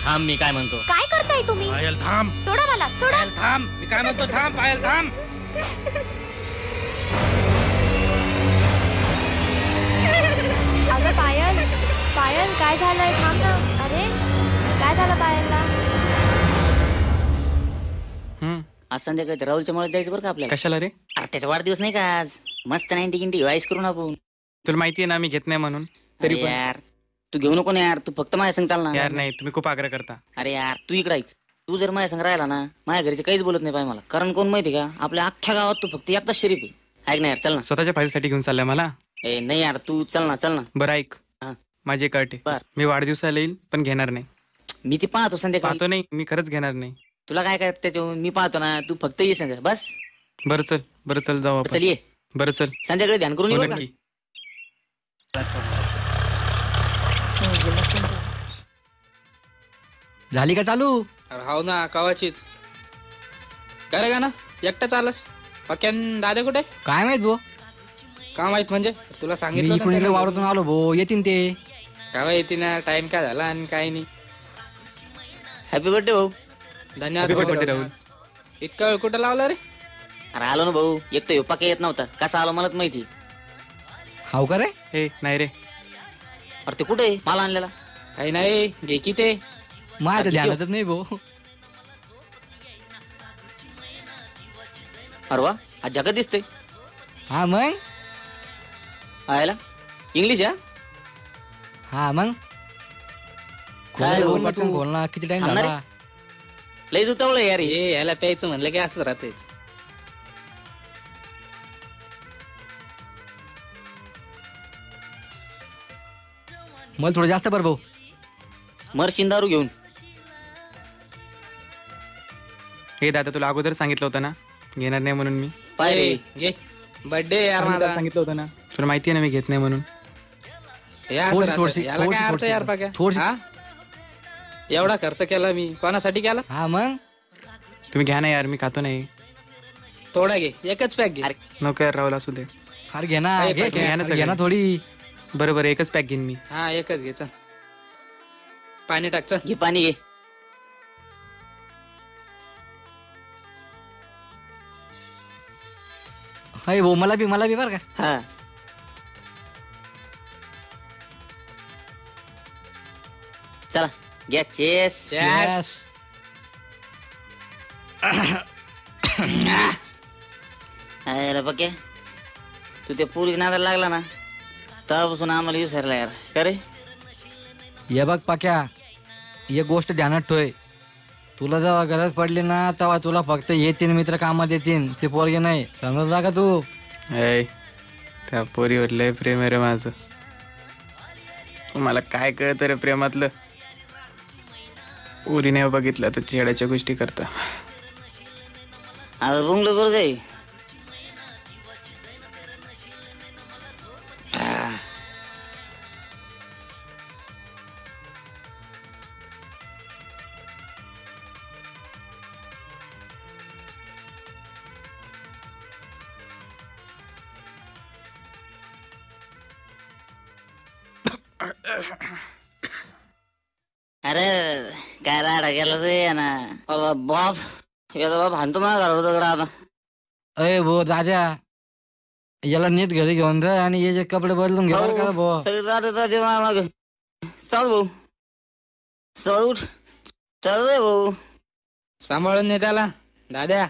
थांब, मी काय म्हणतो. काय करताय तुम्ही? पायल थांब. सोडा मला, सोडा. पायल थांब, मी काय म्हणतो. थांब पायल थांब. अगं पायल, पायल काय झालंय? थांब ना. अरे काय झालं पायलला? आज संध्याकाळी राहुलच्या मुळे जायचं बरं का आपल्याला. कशाला रे? अरे त्याचा वाढदिवस नाही का आज. मस्त 90 गिंटी वाईस करून आपण. तुला माहितीये ना मी घेत नाही म्हणून. तरी पण यार तू घेऊ नको ना यार, तू फक्त माझ्या संग चाल ना. यार नाही, तुम्ही खूप आग्रह करता. अरे यार तू इकडे ऐक. तू जर माझ्या संग राहिला ना, माझ्या घरचे काहीच बोलत नाही पाहिजे मला. कारण कोण माहिती का, आपल्या अख्ख्या गावात तू फक्त एकटाच शरीफ आहे. ऐक ना यार, चल ना. स्वतःच्या फायद्यासाठी घेऊन चाललाय मला. ए नाही यार, तू चल ना, चल ना. बरं ऐक, माझी एक अट आहे. मी वाढदिवसाला येईल पण घेणार नाही. मी ती पाहतो संध्याकाळी. पाहतो नाही, मी खरंच घेणार नाही. तुला काय काय त्याच्यावर मी पाहतो ना, तू फक्त ये संग बस. बरं चल जाऊ आपण. चल ये. बरं चल, संध्याकाळी ध्यान करून हो, ये बरं नक्की. झाली का चालू? अरे हो ना, कवाचीच. काय रे ना, एकटा चालस. पक्यान दादा कुठे? काय माहित भाऊ. का माहित म्हणजे? तुला मी सांगितलं इकडून इकडे वावरातून आलो भाऊ, येतीन ते. काय येते ना, टाइम काय झाला आणि काय नाही. हॅपी बर्थडे भाऊ. धन्यवाद Happy भाऊ. birthday, राहुल. इतका वेळ कुठं लावला रे? अरे आलो ना भाऊ. एक तर पक्का येत नव्हता, कसा आलो मलाच माहिती. हाव का रे? हे नाही रे. अरे ते कुठे मला आणलेला? काही नाही, घे की ते. माझ्या ध्यानातच नाही भाऊ. अरे वा, आज जगात दिसतोय. हा मग. आयला इंग्लिश हा. हा मग. काय बोल भाऊ, पटकन बोल ना, किती टाइम थांबणार झाला? लय जुतावलं यार. ए याला प्यायचं म्हणलं की असंच राहते. मला थोडं जास्त बरं भाऊ. मरशीन दारू घेऊन. हे दादा, तुला अगोदर सांगितलं होतं ना घेणार नाही म्हणून. मी पाय घे. बर्थडे यार माझा. सांगितलं होतं ना, तुला माहिती आहे ना मी घेत नाही म्हणून. हे असं राहतं. याला काय अर्थ यार पाक्या? हा? एवढा खर्च केला मी, कोणासाठी केला? हा मग. तुम्ही घ्या ना यार, मी खातो नाही. थोडा घे, एकच पॅक घे. नको यार, राहुल असू दे. अरे घे ना, ए, घे घे ना घे ना थोडी. बरं एकच पॅक घेईन मी. हा एकच घे. चल पाणी टाक. चल घे पाणी घे. हाय भाऊ, मला बी बरं का. हा चला घ्या. चेस. Cheers. अरे बघे, तू त्या पुरीच्या नादाला लागला ना, तेव्हापासून आम्हाला विसरला यार. का रे? ये बघ पाक्या, एक गोष्ट ध्यानात ठेव. तुला जेव्हा गरज पडली ना, तेव्हा तुला फक्त हे 3 मित्र कामात येतील, ते पोरगे नाही. समजला का तू? त्या पोरीवर लय प्रेम आहे रे माझं. मला काय कळतं रे प्रेमातलं. उरीने बघितलं तर चेड्याच्या गोष्टी करता. आता बुंगलं बरं काही अरे काय राडा गेला रे ना बाप याचा बाप हाणतो माझ्या घरावर दगडा आता. अय भो दाद्या, याला नीट घरी घेऊन जा आणि याचे कपडे बदलून घे बरं का भो. सगळे राहते मागे. चल भाऊ चल उठ चल रे भाऊ. सांभाळून ने त्याला दाद्या.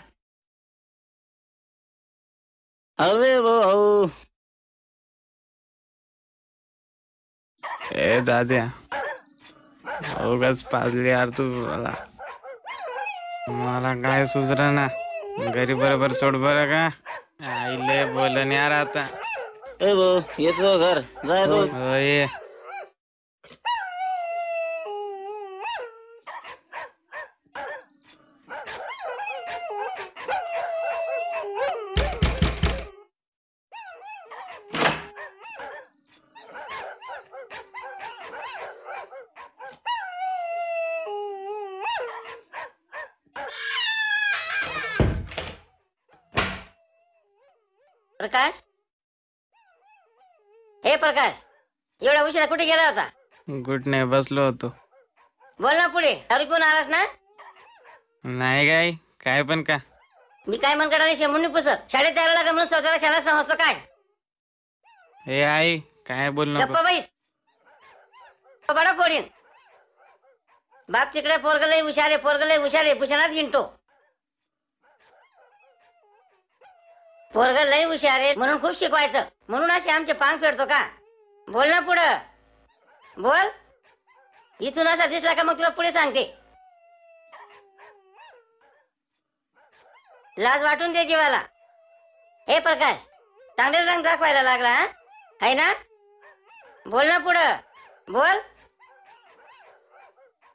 अरे भाऊ ए दाद्या, उगाच पाजली यार तू मला काय सुचरा ना. घरी बरोबर सोड बरं का. आईले बोलन यार आता. ए भाऊ येतो घर जाय तू. ये प्रकाश, हे प्रकाश, एवढा उशिरा कुठे गेला होता? गुड नाही बसलो होतो. बोल ना पुढे. दारू पिऊन आलास ना? नाही काय पण का. मी काय मनगडाने शेमून पुसत शाळेत जायला लागलं म्हणून स्वतःला शाळा समजतो काय? हे आई काय बोल गप्पा बाईस बडा फोडीन. बाप तिकडे पोरगलही हुशारे पुशानात हिंडतो. पोरग लय हुशार आहे म्हणून खूप शिकवायचं म्हणून असे आमचे पांग फेडतो का? बोल ना पुढं बोल. इथून असा दिसला का मग तुला पुढे सांगते. लाज वाटून दे जीवाला. हे प्रकाश, चांगले रंग दाखवायला लागला है ना? बोल ना पुढं बोल.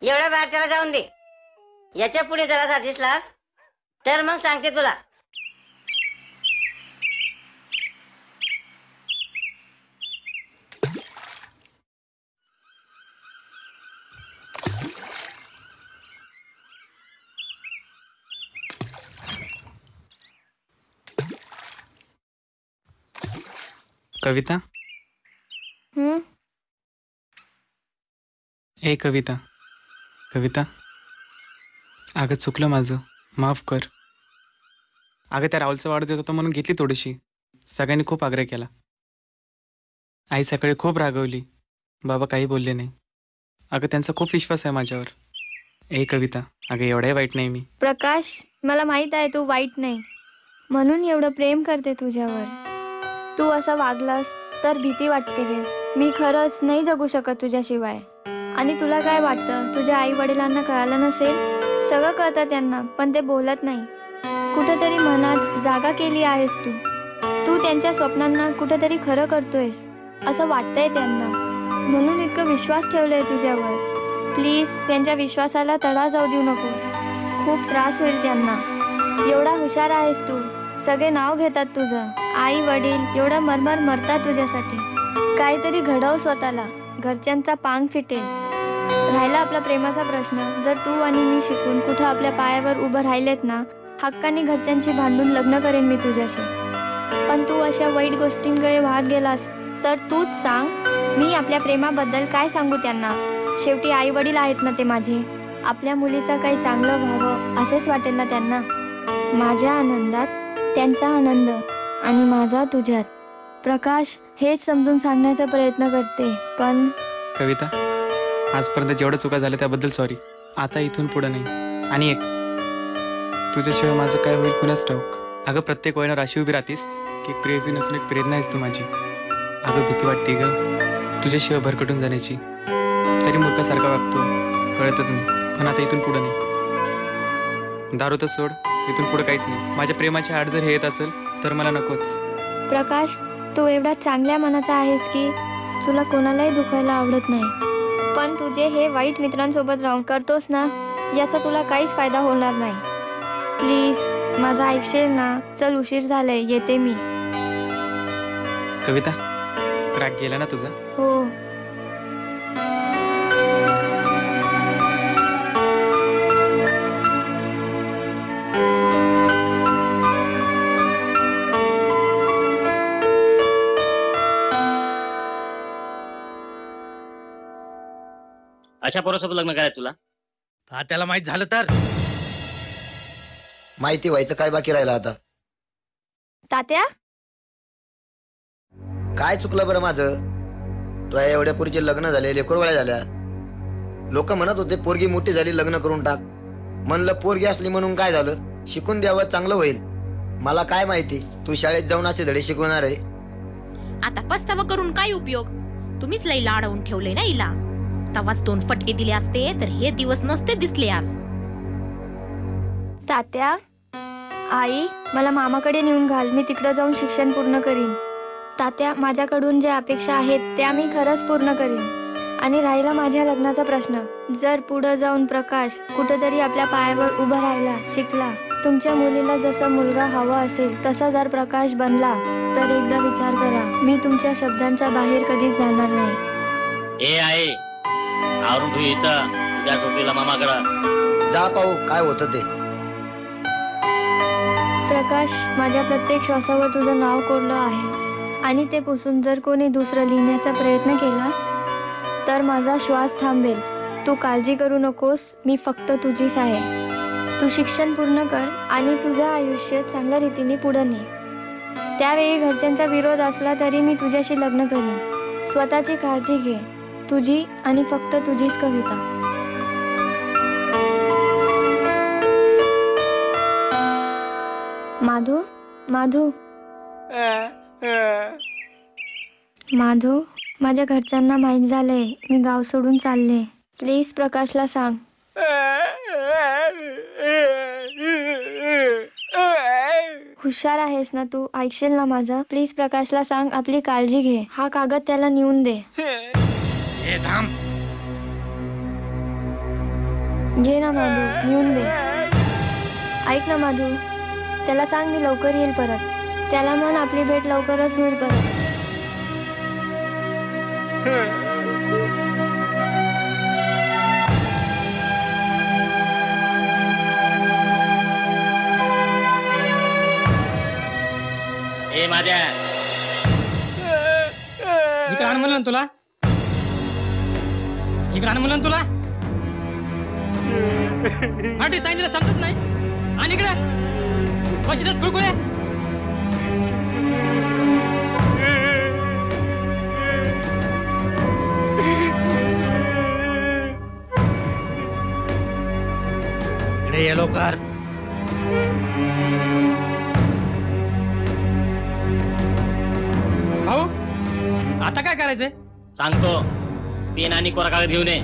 एवढ्या बाहेर त्याला जाऊन दे. याच्या पुढे जरासा दिसलास तर मग सांगते तुला. कविता. ए कविता, अगं चुकलं माझं, माफ कर. अगं त्या राहुलचा वाढदिवस होता म्हणून घेतली थोडीशी. सगळ्यांनी खूप आग्रह केला. आई सकाळी खूप रागवली. बाबा काही बोलले नाही. अगं त्यांचा खूप विश्वास आहे माझ्यावर. ए कविता, अगं एवढंही वाईट नाही मी. प्रकाश, मला माहित आहे तू वाईट नाही, म्हणून एवढं प्रेम करते तुझ्यावर. तू असं वागलास तर भीती वाटते रे. मी खरंच नाही जगू शकत तुझ्याशिवाय. आणि तुला काय वाटतं, तुझ्या आई वडिलांना कळालं नसेल? सगळं कळतं त्यांना, पण ते बोलत नाही. कुठेतरी मनात जागा केली आहेस तू. तू त्यांच्या स्वप्नांना कुठेतरी खरं करतोयस असं वाटतंय त्यांना, म्हणून इतकं विश्वास ठेवलाय तुझ्यावर. प्लीज त्यांच्या विश्वासाला तडा जाऊ देऊ नकोस. खूप त्रास होईल त्यांना. एवढा हुशार आहेस तू, सगळे नाव घेतात तुझं. आई वडील एवढा मरतात तुझ्यासाठी. काहीतरी घडव स्वतःला, घरच्यांचा पांग फिटेल. राहिला आपला प्रेमाचा प्रश्न, जर तू आणि मी शिकून कुठं आपल्या पायावर उभं राहिलेत ना, हक्काने घरच्यांशी भांडून लग्न करेन मी तुझ्याशी. पण तू अशा वाईट गोष्टींकडे वाहत गेलास तर तूच सांग, मी आपल्या प्रेमाबद्दल काय सांगू त्यांना? शेवटी आई वडील आहेत ना ते माझे. आपल्या मुलीचं काही चांगलं व्हावं असेच वाटेल ना त्यांना. माझ्या आनंदात त्यांचा आनंद आणि माझा तुझ्यात. प्रकाश, हेच समजून सांगण्याचा प्रयत्न करते, पण कविता, आजपर्यंत जेवढं चुका झाल्या त्याबद्दल सॉरी. आता इथून पुढे नाही. आणि एक, तुझ्याशिवाय माझं काय होईल कुणाच ठाऊक. अगं प्रत्येक वळणावर अशी उभी राहतीस की प्रेयसी नसून एक प्रेरणा आहेस तू माझी. अगं भीती वाटते ग तुझ्याशिवाय भरकटून जाण्याची. तरी मूर्खासारखा वागतो, कळतच नाही. पण आता इथून पुढे नाही. दारू तर सोड, इथून पुढे काहीच नाही. माझ्या प्रेमाची आड जर हे येत असेल तर मला नकोच. प्रकाश, तू एवढा चांगल्या मनाचा आहेस की तुला कोणालाही दुखायला आवडत नाही. पण तुझे हे वाईट मित्रांसोबत राहून करतोस ना, याचा तुला काहीच फायदा होणार नाही. प्लीज माझा ऐकशील ना? चल, उशीर झालाय, येते मी. कविता, राग गेला ना तुझा? हो. अशा पोरासोबत लग्न करायचं तुला? त्याला माहित झालं तर? माहिती व्हायचं काय बाकी राहिलं आता? तात्या, काय चुकलं बरं माझं? तुझ्या एवढ्या पोरीचे लग्न झाले, लेकरवाळ्या झाल्या. लोक म्हणत होते पोरगी मोठी झाली लग्न करून टाक. म्हणलं पोरगी असली म्हणून काय झालं, शिकून द्यावं, चांगलं होईल. मला काय माहिती तू शाळेत जाऊन असे धडे शिकवणार आहे. आता पस्तावा करून काय उपयोग? तुम्हीच लईला अडवून ठेवले ना हिला. तवाच 2 फटके दिले असते तर हे दिवस नसते दिसले आज. तात्या, आई मला मामाकडे नेऊन घाल, मी तिकडे जाऊन शिक्षण पूर्ण करीन. तात्या, माझ्याकडून ज्या अपेक्षा आहेत त्या मी खरंच पूर्ण करीन. आणि राहिला माझ्या लग्नाचा प्रश्न, जर पुढे जाऊन प्रकाश कुठेतरी आपल्या पायावर उभा राहिला, शिकला, तुमच्या मुलीला जसा मुलगा हवा असेल तसा जर प्रकाश बनला तर एकदा विचार करा, मी तुमच्या शब्दांच्या बाहेर कधीच जाणार नाही. ए आहे आवरून तू यायचं तुझ्या सोबतीला मामाकडं जा, पाहू काय होतं ते. प्रकाश, माझ्या प्रत्येक श्वासावर तुझं नाव कोरलं आहे आणि ते पुसून जर कोणी दुसरं लिहिण्याचा प्रयत्न केला तर माझा श्वास थांबेल. तू काळजी करू नकोस, मी फक्त तुझीच आहे. तू शिक्षण पूर्ण कर आणि तुझं आयुष्य चांगल्या रीतीने पुढे ने. त्यावेळी घरच्यांचा विरोध असला तरी मी तुझ्याशी लग्न करीन. स्वतःची काळजी घे. तुझी आणि फक्त तुझीच कविता. माधू, माधू, माधू, माझ्या घरच्यांना माहीत झालंय मी गाव सोडून चालले. प्लीज प्रकाशला सांग. हुशार आहेस ना तू, ऐकशील ना माझं? प्लीज प्रकाशला सांग, आपली काळजी घे. हा कागद त्याला नेऊन दे. घे ना माधू, नेऊन दे. ऐक ना माधू, त्याला सांग मी लवकर येईल परत. त्याला म्हण आपली भेट लवकरच होईल परत. ए माझ्या इकडे आण म्हणलं ना तुला, इकडे आण म्हणलं ना तुला. सांगितलं समजत नाही. आणि इकडे बशीतच खुळखुळे. इकडे ये लवकर. भाऊ, आता काय करायचंय? सांगतो, पेन आणि कोरा कागद घेऊन ये.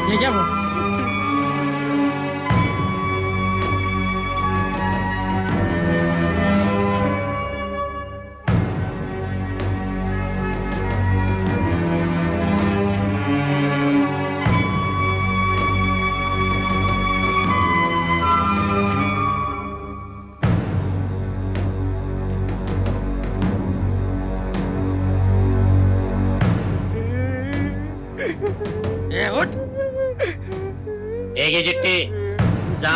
हे घ्या भाऊ. हे घे चिठ्ठी, जा.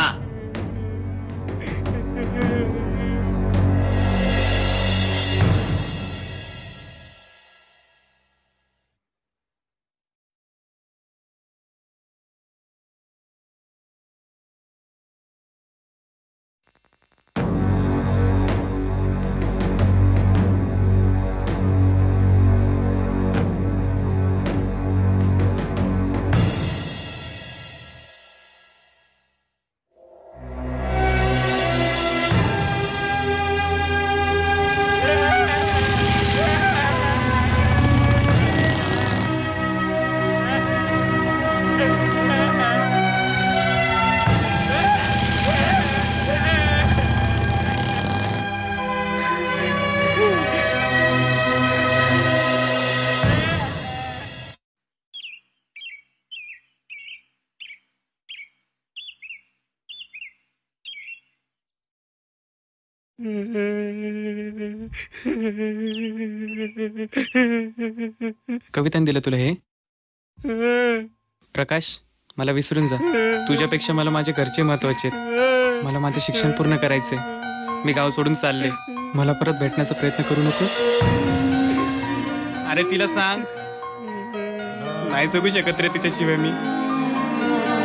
कविताने दिलं तुला हे? प्रकाश, मला विसरून जा. तुझ्यापेक्षा मला माझे घरचे महत्वाचे आहेत. मला माझं शिक्षण पूर्ण करायचंय. मी गाव सोडून चालले. मला परत भेटण्याचा प्रयत्न करू नकोस. अरे तिला सांग, नाही जगू शकत रे तिच्याशिवाय मी.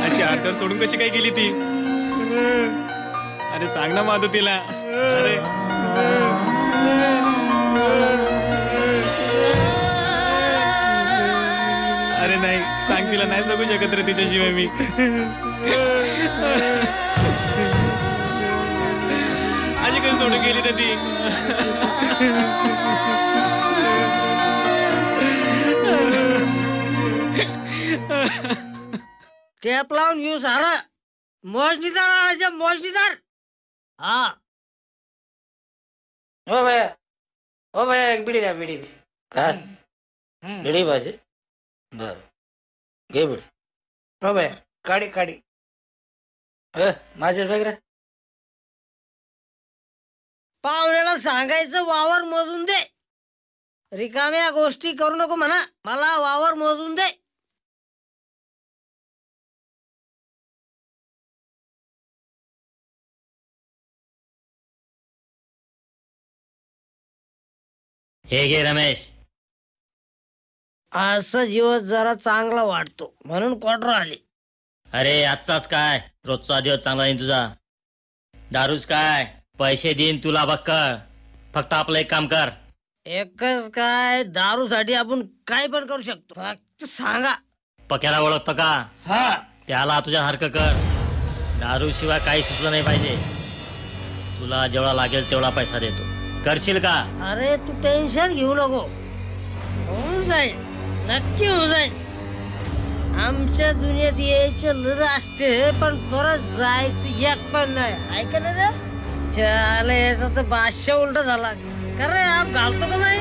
अशी अर्ध्यावर सोडून कशी काय गेली ती? अरे सांग ना माधू तिला. अरे अरे नाही, सांग तिला, नाही जगू शकत रे तिच्याशिवाय मी. अशी कधी सोडून गेली ना ती? टॅप लावून येऊ सारा. मोजणीदार आणायच्या, मोजणीदार. हा हो भैया, हो भैया, एक बिडी द्या. बिडी काय? बिडी पाहिजे? बर, घे बिडी. हो भैया, काढी काढी. माझे वगैरे पाहुण्याला सांगायचं वावर मोजून दे. रिकाम्या गोष्टी करू नको म्हणा. मला वावर मोजून दे. हे घे रमेश. आजचा दिवस जरा चांगला वाटतो म्हणून क्वार्टर आली. अरे आजचाच काय, रोजचा दिवस चांगला नाही तुझा. दारूच काय, पैसे देईन तुला बक्कळ. फक्त आपलं एक काम कर. एकच काय, दारूसाठी आपण काय पण करू शकतो. फक्त सांगा. पक्याला ओळखतो का? हा, त्याला तुझ्यासारखं कर. दारू शिवाय काही सुचलं नाही पाहिजे. तुला जेवढा लागेल तेवढा पैसा देतो. करशील का? अरे तू टेन्शन घेऊ नको. होऊन जाईल, नक्की होऊन जाईल. आमच्या दुनियेत यायचं लर असते, पण परत जायचं एक पण नाही. ऐक ना रे, चाले याचा तर बादशाह उलट झाला. खरे आप घालतो का नाही?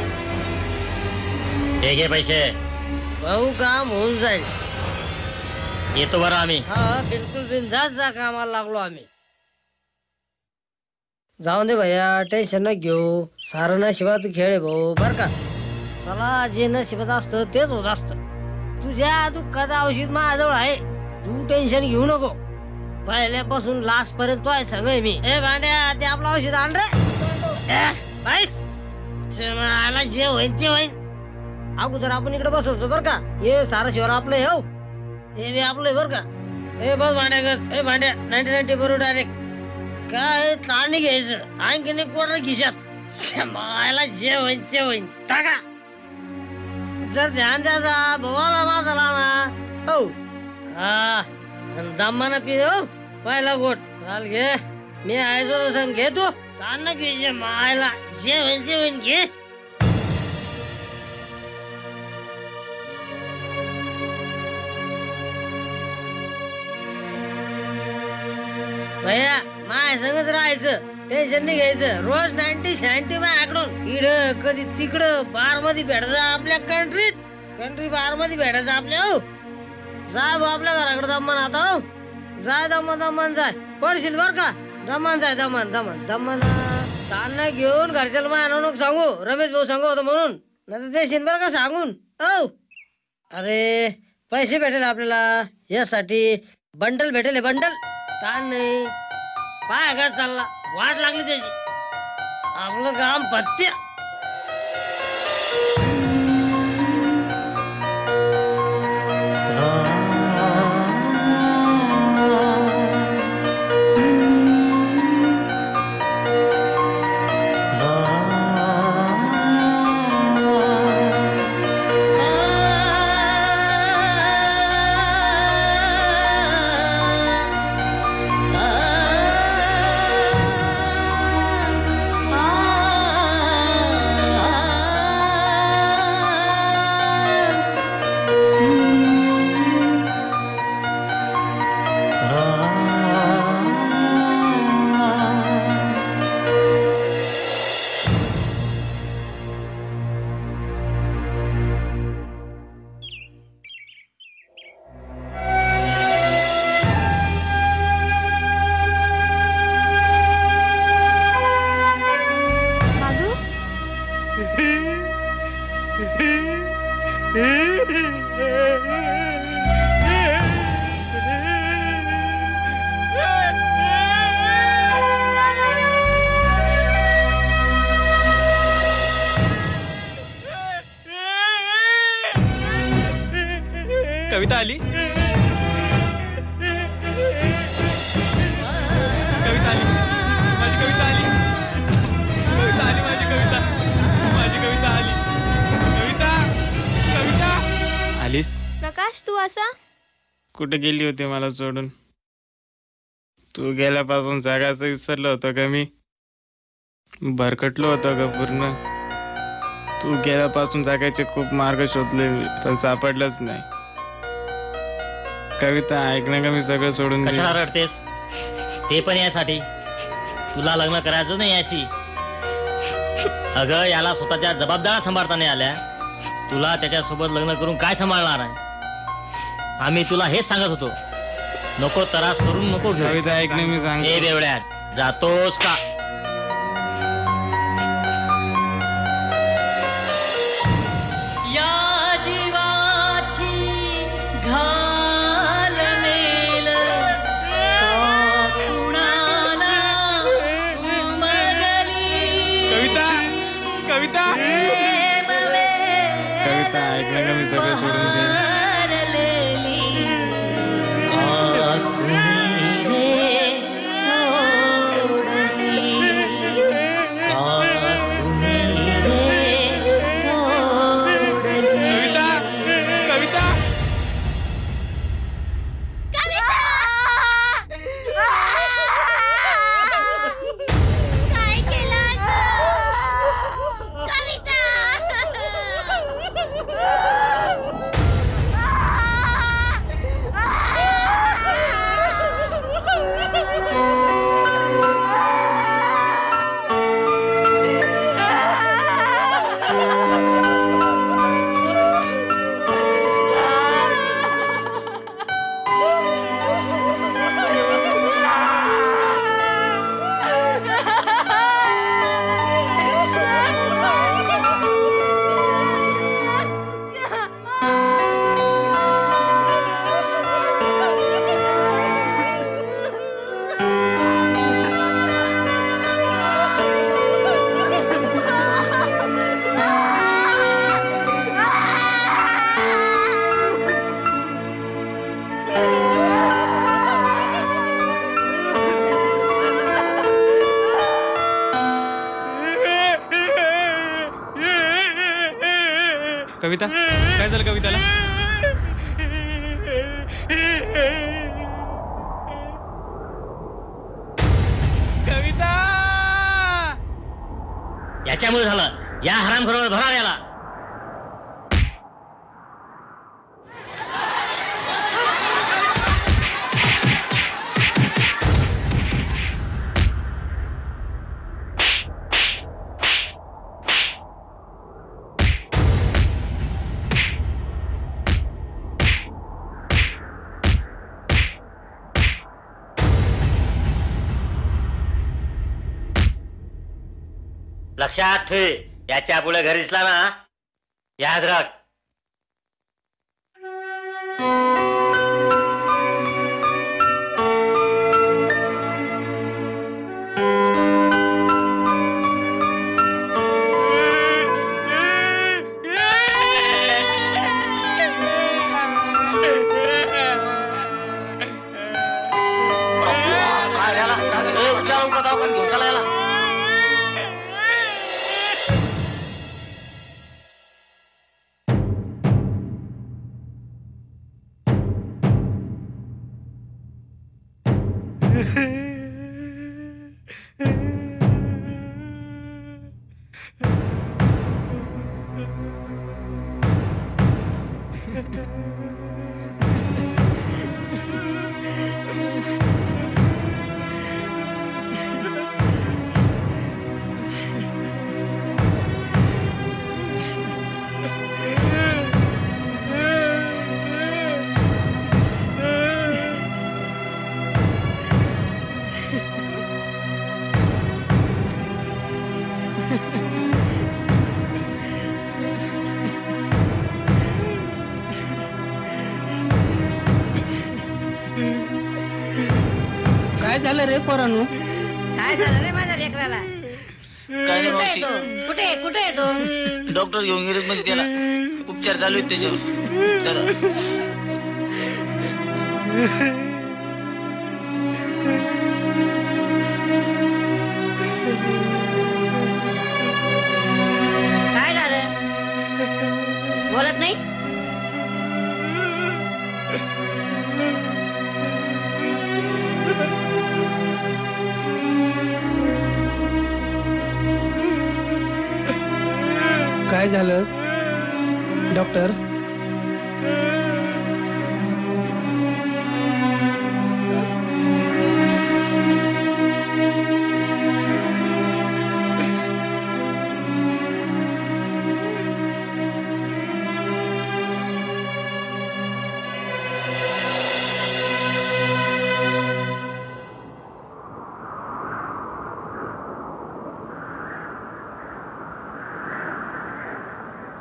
हे घे पैसे. भाऊ काम होऊन जाईल. येतो बरं आम्ही. हा बिलकुल बिनधास्त जा कामाला लागलो आम्ही. जाऊन दे भैया, टेन्शन न घेऊ. सारं नशिबात खेळ आहे भाऊ, बर का. चला, जे नशिबात असतं तेच होत असतं. तुझ्या दुःखाचा औषध माझ्याजवळ आहे. तू टेन्शन घेऊ नको. पहिल्यापासून लास्ट पर्यंत तो आहे सांग मी. ए भांड्या, ते आपलं औषध आण रे. मला जे होईल ते होईल. अगोदर आपण इकडे बसवतो बर का. हे सारं शिवार आपलं आहे. हो, हे बी आपलं बर का. ए बस भांड्या गस. ए भांड्या, 90 बरोबर डायरेक्ट. काय ताणी घ्यायचं, आणखीन एक क्वार्टर खिशात. मला जे होईल ते होईल. टाका. जर ध्यान द्यायचा भावाला माझा ना. हो हा, दमाना पी. हो पहिला गोट चाल घे. मी आहे जो सांग घे. तू ताण घे. मायला जे होईल ते होईल. घे. भैया, माय संगच राहायचं. टेन्शन नाही घ्यायचं. रोज 90-90 माझ्याकडून. इकडं कधी तिकडं बार मध्ये भेटायचं. आपल्या कंट्री बार मध्ये भेटायचं आपल्या. हो जाय भाऊ आपल्या घराकडे दमन. आता हो जाय, दमन जाय. पडशील बर का. दमन जाय, दमन. ताना घेऊन घरच्याला माया नको सांगू. रमेश भाऊ सांगू होतो म्हणून, नाही तर देशील बर का सांगून. हो अरे पैसे भेटेल आपल्याला. यासाठी बंडल भेटेल. बंडल ताण नाही. पाय घर चालला, वाट लागली त्याची. आपलं काम पत्त्या. कविता आली? कविता आली, माझी कविता आली. कविता आली, माझी कविता. माझी कविता आली. कविता, कविता आलीस? प्रकाश तू असा कुठे गेली होती मला सोडून? तू गेल्यापासून जगाचं विसरलं होतं का मी? भरकटलो होतं का पूर्ण? तू गेल्यापासून जगायचे खूप मार्ग शोधले मी, पण सापडलंच नाही. कविता ऐकणं का मी सगळं सोडून दिलं. कशाला रडतेस? ते पण यासाठी तुला लग्न करायचं नाही याशी. अगं याला स्वतःच्या जबाबदाऱ्या सांभाळता नाही आल्या, तुला त्याच्यासोबत लग्न करून काय सांभाळणार आहे? आम्ही तुला हेच सांगत होतो, नको त्रास करून नको घेऊ. कविता ऐकणं मी सांगतो. ए बेवड्यात, जातोस का? कविता ऐकणं का मी सगळं सोडून दिलं. कविता, काय झालं कविताला? कविता, याच्यामुळे झालं. या हरामखोराला धरा याला. लक्षात ठेव, याच्या पुढे घरी दिसला ना, याद राख. घेऊन चला याला. काय झालं रे पोरांनो? काय झालं रे माझ्या लेकराला? काय नाही मावशी, कुठे कुठे आहे तो? डॉक्टर घेऊन गेले म्हणजे त्याला उपचार चालू आहेत त्याच्यावर. चला. काय झालं? बोलत नाही? काय झालं डॉक्टर?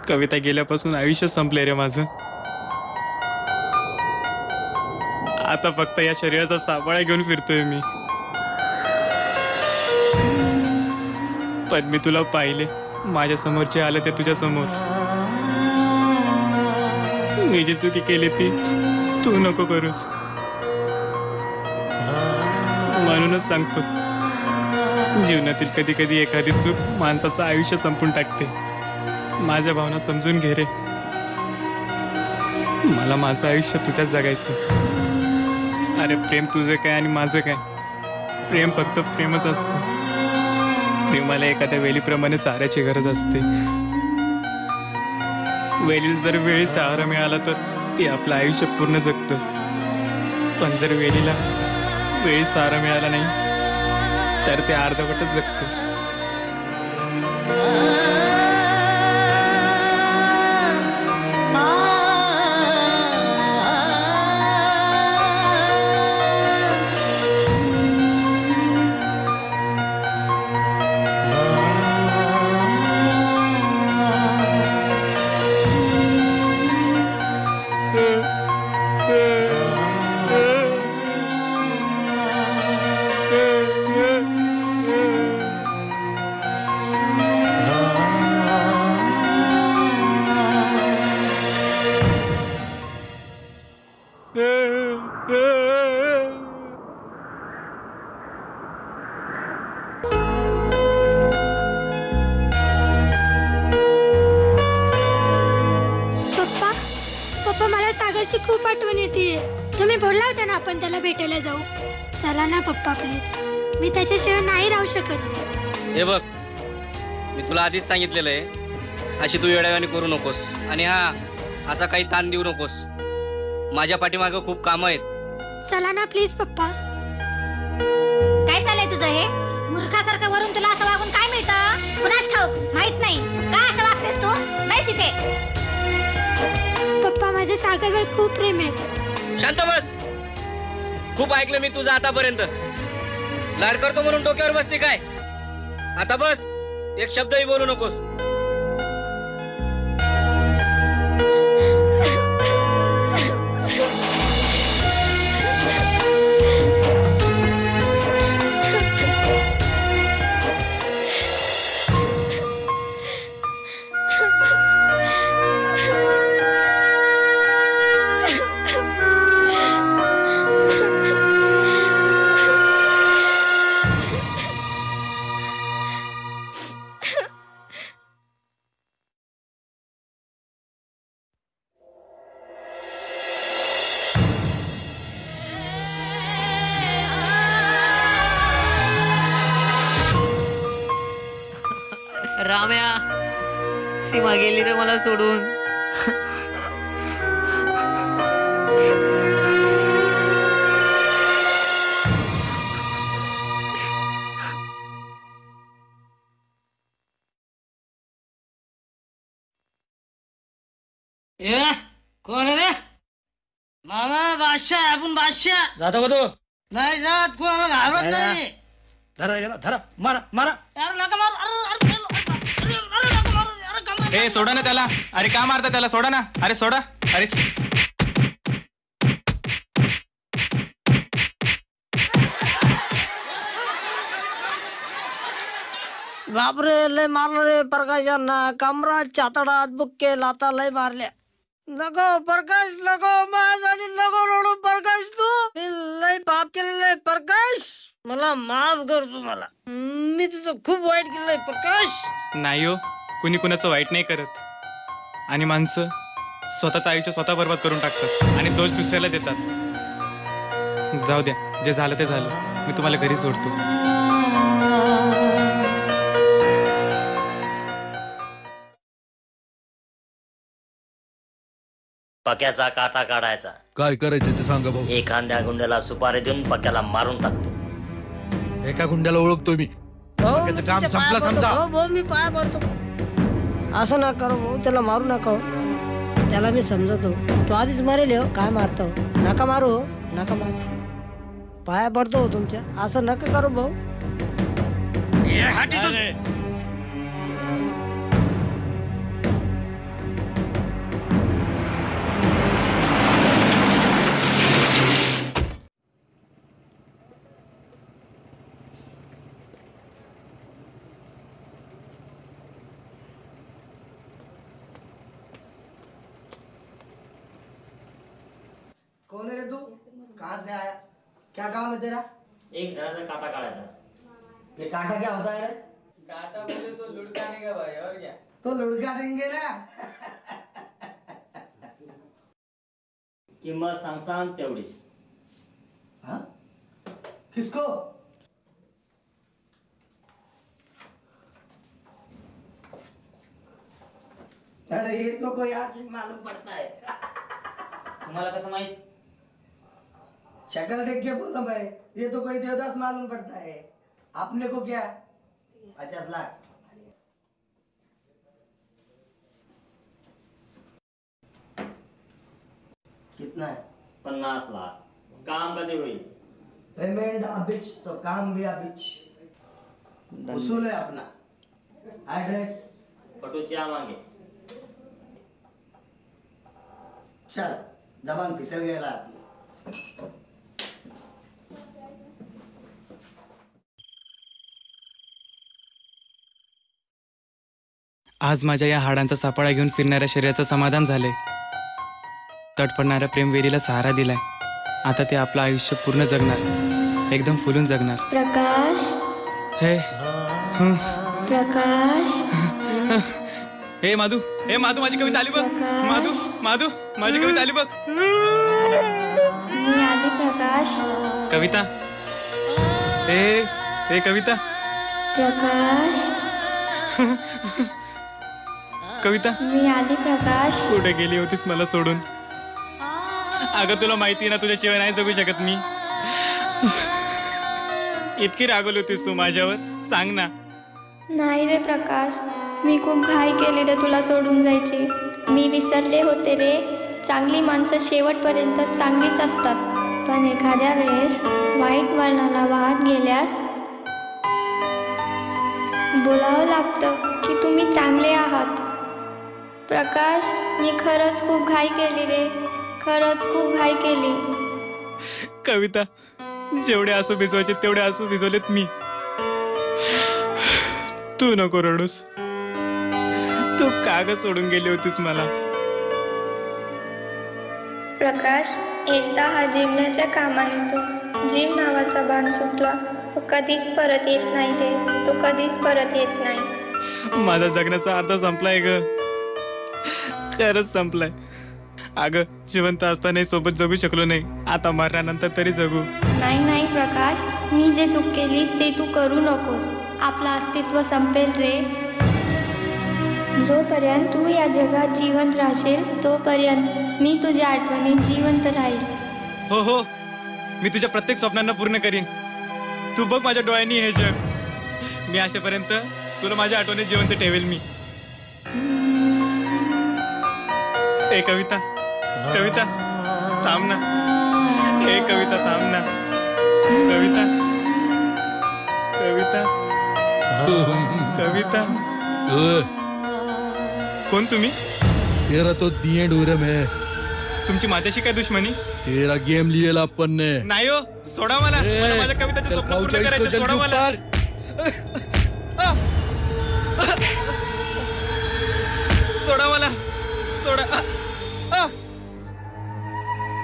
कविता गेल्यापासून आयुष्य संपले रे माझं. आता फक्त या शरीराचा साबळा घेऊन फिरतोय मी. पण मी तुला पाहिले, माझ्या समोर जे आलं ते तुझ्या समोर. मी जी चुकी केली ती तू नको करूस. म्हणूनच सांगतो, जीवनातील कधी कधी एखादी चूक माणसाचं आयुष्य संपून टाकते. माझ्या भावना समजून घे रे. मला माझं आयुष्य तुझ्याच जगायचं. अरे प्रेम तुझं काय आणि माझं काय? प्रेम फक्त प्रेमच असतं. प्रेमाला एखाद्या वेलीप्रमाणे सहाऱ्याची गरज असते. वेलीला जर वेळी सहारा मिळाला तर ती आपलं आयुष्य पूर्ण जगतं. पण जर वेलीला वेळी सहारा मिळाला नाही तर ते अर्धवटच जगतं. खूप आठवण येते. तुम्ही बोलला होता ना आपण त्याला भेटायला जाऊ. चला ना पप्पा प्लीज. मी त्याच्याशिवाय नाही राहू शकत. हे बघ, मी तुला आधीच सांगितलेलं आहे, अशी तू वेड्यावानी करू नकोस. आणि हा, असा काही ताण देऊ नकोस. माझ्या पाठीमागं खूप कामं आहेत. चला ना प्लीज पप्पा. काय चाललंय तुझं हे? मूर्खासारखं वरून तुला असं वागून काय मिळतं? कुणास ठाऊक माहित नाही का असं वागतेस तू? बैस इथे. पप्पा माझे सागरवर खूप प्रेम आहे. शांत बस. खूप ऐकलं मी तुझं आतापर्यंत. लाड करतो म्हणून डोक्यावर बसते काय? आता बस. एक शब्दही बोलू नकोस. राम्या, सीमा गेली रे मला सोडून. कोण रे? मामा बादशाह. आपण बादशाह. जातो का तू? नाही जात. कोणाला घाबरत नाही. धरा याला, धरा. मारा मारा. यार नका मारू. ए सोडा ना त्याला. अरे का मारता त्याला? सोडा ना. अरे सोडा. अरे बापरे लय मारलं रे प्रकाशांना, कमरात छातडात बुक्के लाता लय मारल्या. नको प्रकाश नको, माझ्यासाठी नको रडू प्रकाश. तू मी लय पाप केलेलं प्रकाश, मला माफ कर तू. मला मी तुझं खूप वाईट केलंय प्रकाश. नाही हो, कुणी कुणाचं वाईट नाही करत. आणि माणसं स्वतःचं आयुष्य स्वतः बर्बाद करून टाकतात आणि दोष दुसऱ्याला देतात. जाऊ द्या, जे झालं ते झालं. मी तुम्हाला घरी सोडतो. पक्याचा काटा काढायचा. काय करायचं ते सांगा भाऊ. एखाद्या गुंड्याला सुपारी देऊन पक्याला मारून टाकतो. एका गुंड्याला ओळखतो मी. पक्याचं काम संपलं समजा. भाऊ मी पाया पडतो. असं नका करू भाऊ, त्याला मारू नका. त्याला मी समजतो, तो आधीच मरेल हो. काय मारतो, नका मारू हो, नका मारू. पाया पडतो तुमच्या, असं नका करू भाऊ. कौन है रे तू? कहाँ से आया? क्या काम है तेरा? एक जरा काटा काढायचा. ये काटा क्या होता है रे? काटा बोले तो लुढ़काने का भाई, और क्या? तो लुढ़का देंगे ना. किंमत सांग तेवढीच. हाँ? किसको? अरे ये तो कोई आज मालूम पड़ता है. तुम्हाला कसं माहित? शक्ल देख के बोला भाई, ये तो कोई देवदास मालूम पड़ता है. आपने को क्या 50 लाख. कितना है? 50 लाख. काम कधी होईल? पेमेंट अबिच तो काम भी अबिच. उसूल है अपना. एड्रेस पटूच्या मागे. चल, जबान फिसल गेला आपली. आज माझ्या या हाडांचा सापळा घेऊन फिरणाऱ्या शरीराचं समाधान झाले. तडफडणाऱ्या प्रेमवेलीला सहारा दिलाय. आता ते आपलं आयुष्य पूर्ण जगणार, एकदम फुलून जगणार. प्रकाश, हे प्रकाश. हे माधू, हे माधू, माझी कविता आली बघ. माधू, माधू, माझी कविता आली बघ. मी आली प्रकाश. कविता, हे कविता. प्रकाश. कविता, मी आली प्रकाश. कुठे गेली होतीस मला सोडून? अगं तुला माहिती ना, तुझ्याशिवाय नाही जगू शकत मी. इतकी रागवली होतीस तू माझ्यावर, सांग ना. नाही रे प्रकाश, मी खूप घाई केली रे तुला सोडून जायची. मी विसरले होते रे, चांगली माणसं शेवटपर्यंत चांगलीच असतात. पण एखाद्या वेळेस वाईट वर्णाला वाहत गेल्यास बोलावं लागतं की तुम्ही चांगले आहात. प्रकाश, मी खरंच खूप घाई केली रे, खरंच खूप घाई केली. कविता, जेवढे आसू भिजवायचे तेवढे आसू भिजवलेत मी. तू नको रडूस. तू का ग सोडून गेली होतीस मला? प्रकाश, एकदा हा जिमण्याच्या कामाने तो जिम नावाचा बाण सुटला, तो कधीच परत येत नाही रे, तो कधीच परत येत नाही. माझा जगण्याचा अर्थ संपलाय ग, खरंच संपलाय. अगं जिवंत असताना सोबत जगू शकलो नाही, आता मरण्यानंतर तरी जगू. नाही नाही प्रकाश, मी जे चूक केली ते तू करू नकोस. आपलं अस्तित्व संपेल रे. जोपर्यंत तू या जगात जिवंत राहशील तोपर्यंत मी तुझ्या आठवणीत जिवंत राहील. हो हो, मी तुझ्या प्रत्येक स्वप्नांना पूर्ण करीन. तू बघ माझ्या डोळ्यांनी हे जग. मी अशापर्यंत तुला माझ्या आठवणीत जिवंत ठेवेल मी. ए कविता, कविता थांब ना. ए कविता थांब ना. कविता, कविता, कविता. कोण तुम्ही? तेरा तो दिए डोरे में. तुमची माझ्याशी काय दुश्मनी? तेरा गेम लिहिला आपण ने. नाही हो, सोडा मला. मला माझ्या कविताचे स्वप्न पूर्ण करायचे, सोडा मला. सोडा मला, सोडा.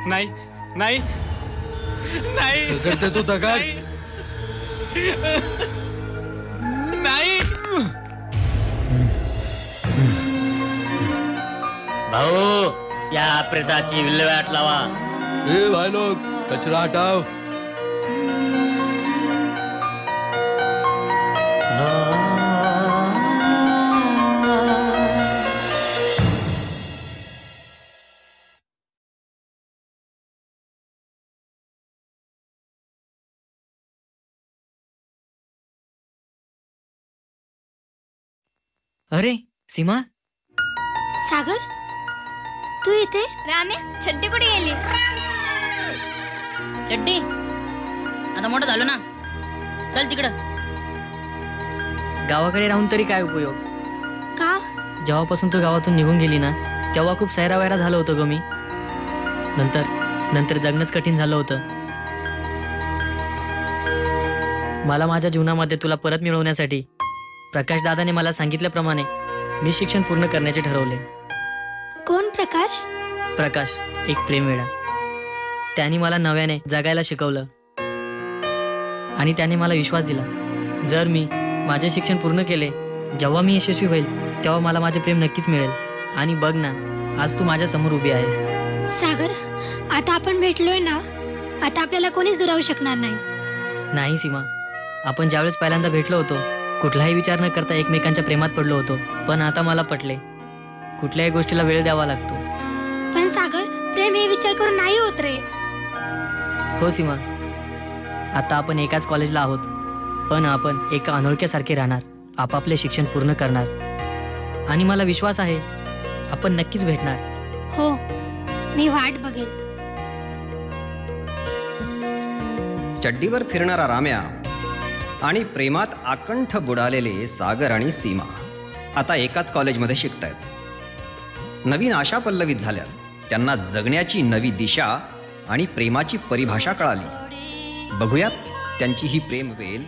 नाही नाही नाही करते तू दगड. नाही. भाऊ या प्रेताची विल्हेवाट लावा. ए भाई लोग कचरा हटाओ. अरे सीमा, सागर तू इथे? राम्या छड्डी कुठे गेली? चड्डी आता मोठं झालो ना, चल तिकडं. गावाकडे राहून तरी काय उपयोग? का? जेव्हापासून तू गावातून निघून गेली ना तेव्हा खूप सैरा वैरा झालं होतं ग मी. नंतर जगणंच कठीण झालं होतं. मला माझ्या जीवनामध्ये तुला परत मिळवण्यासाठी प्रकाश दादाने मला सांगितल्याप्रमाणे मी शिक्षण पूर्ण करण्याचे ठरवले. कोण प्रकाश? प्रकाश एक प्रेमवेडा. त्याने मला नव्याने जगायला शिकवलं आणि त्याने मला विश्वास दिला, जर मी माझे शिक्षण पूर्ण केले, जेव्हा मी यशस्वी होईल तेव्हा मला माझे प्रेम नक्कीच मिळेल. आणि बघ ना, आज तू माझ्या समोर उभी आहेस. सागर, आता आपण भेटलोय ना, आता आपल्याला कोणीच दुरावू शकणार नाही. नाही सीमा, आपण ज्यावेळेस पहिल्यांदा भेटलो होतो कुठलाही विचार न करता एकमेकांच्या प्रेमात पडलो होतो. पण आता मला पटले, कुठल्याही गोष्टीला वेळ द्यावा लागतो. पण सागर, प्रेम हे विचार करून नाही होत रे. हो सीमा, आता आपण एकाच कॉलेजला आहोत, पण आपण एका अनोळख्यासारखे राहणार, आपापले शिक्षण पूर्ण करणार आणि मला विश्वास आहे आपण नक्कीच भेटणार. हो, मी वाट बघेन. चड्डीवर फिरणारा राम्या आणि प्रेमात आकंठ बुडालेले सागर आणि सीमा आता एकाच कॉलेजमध्ये शिकतायत. नवीन आशा पल्लवित झाल्या. त्यांना जगण्याची नवी दिशा आणि प्रेमाची परिभाषा कळाली. बघूयात त्यांची ही प्रेम वेल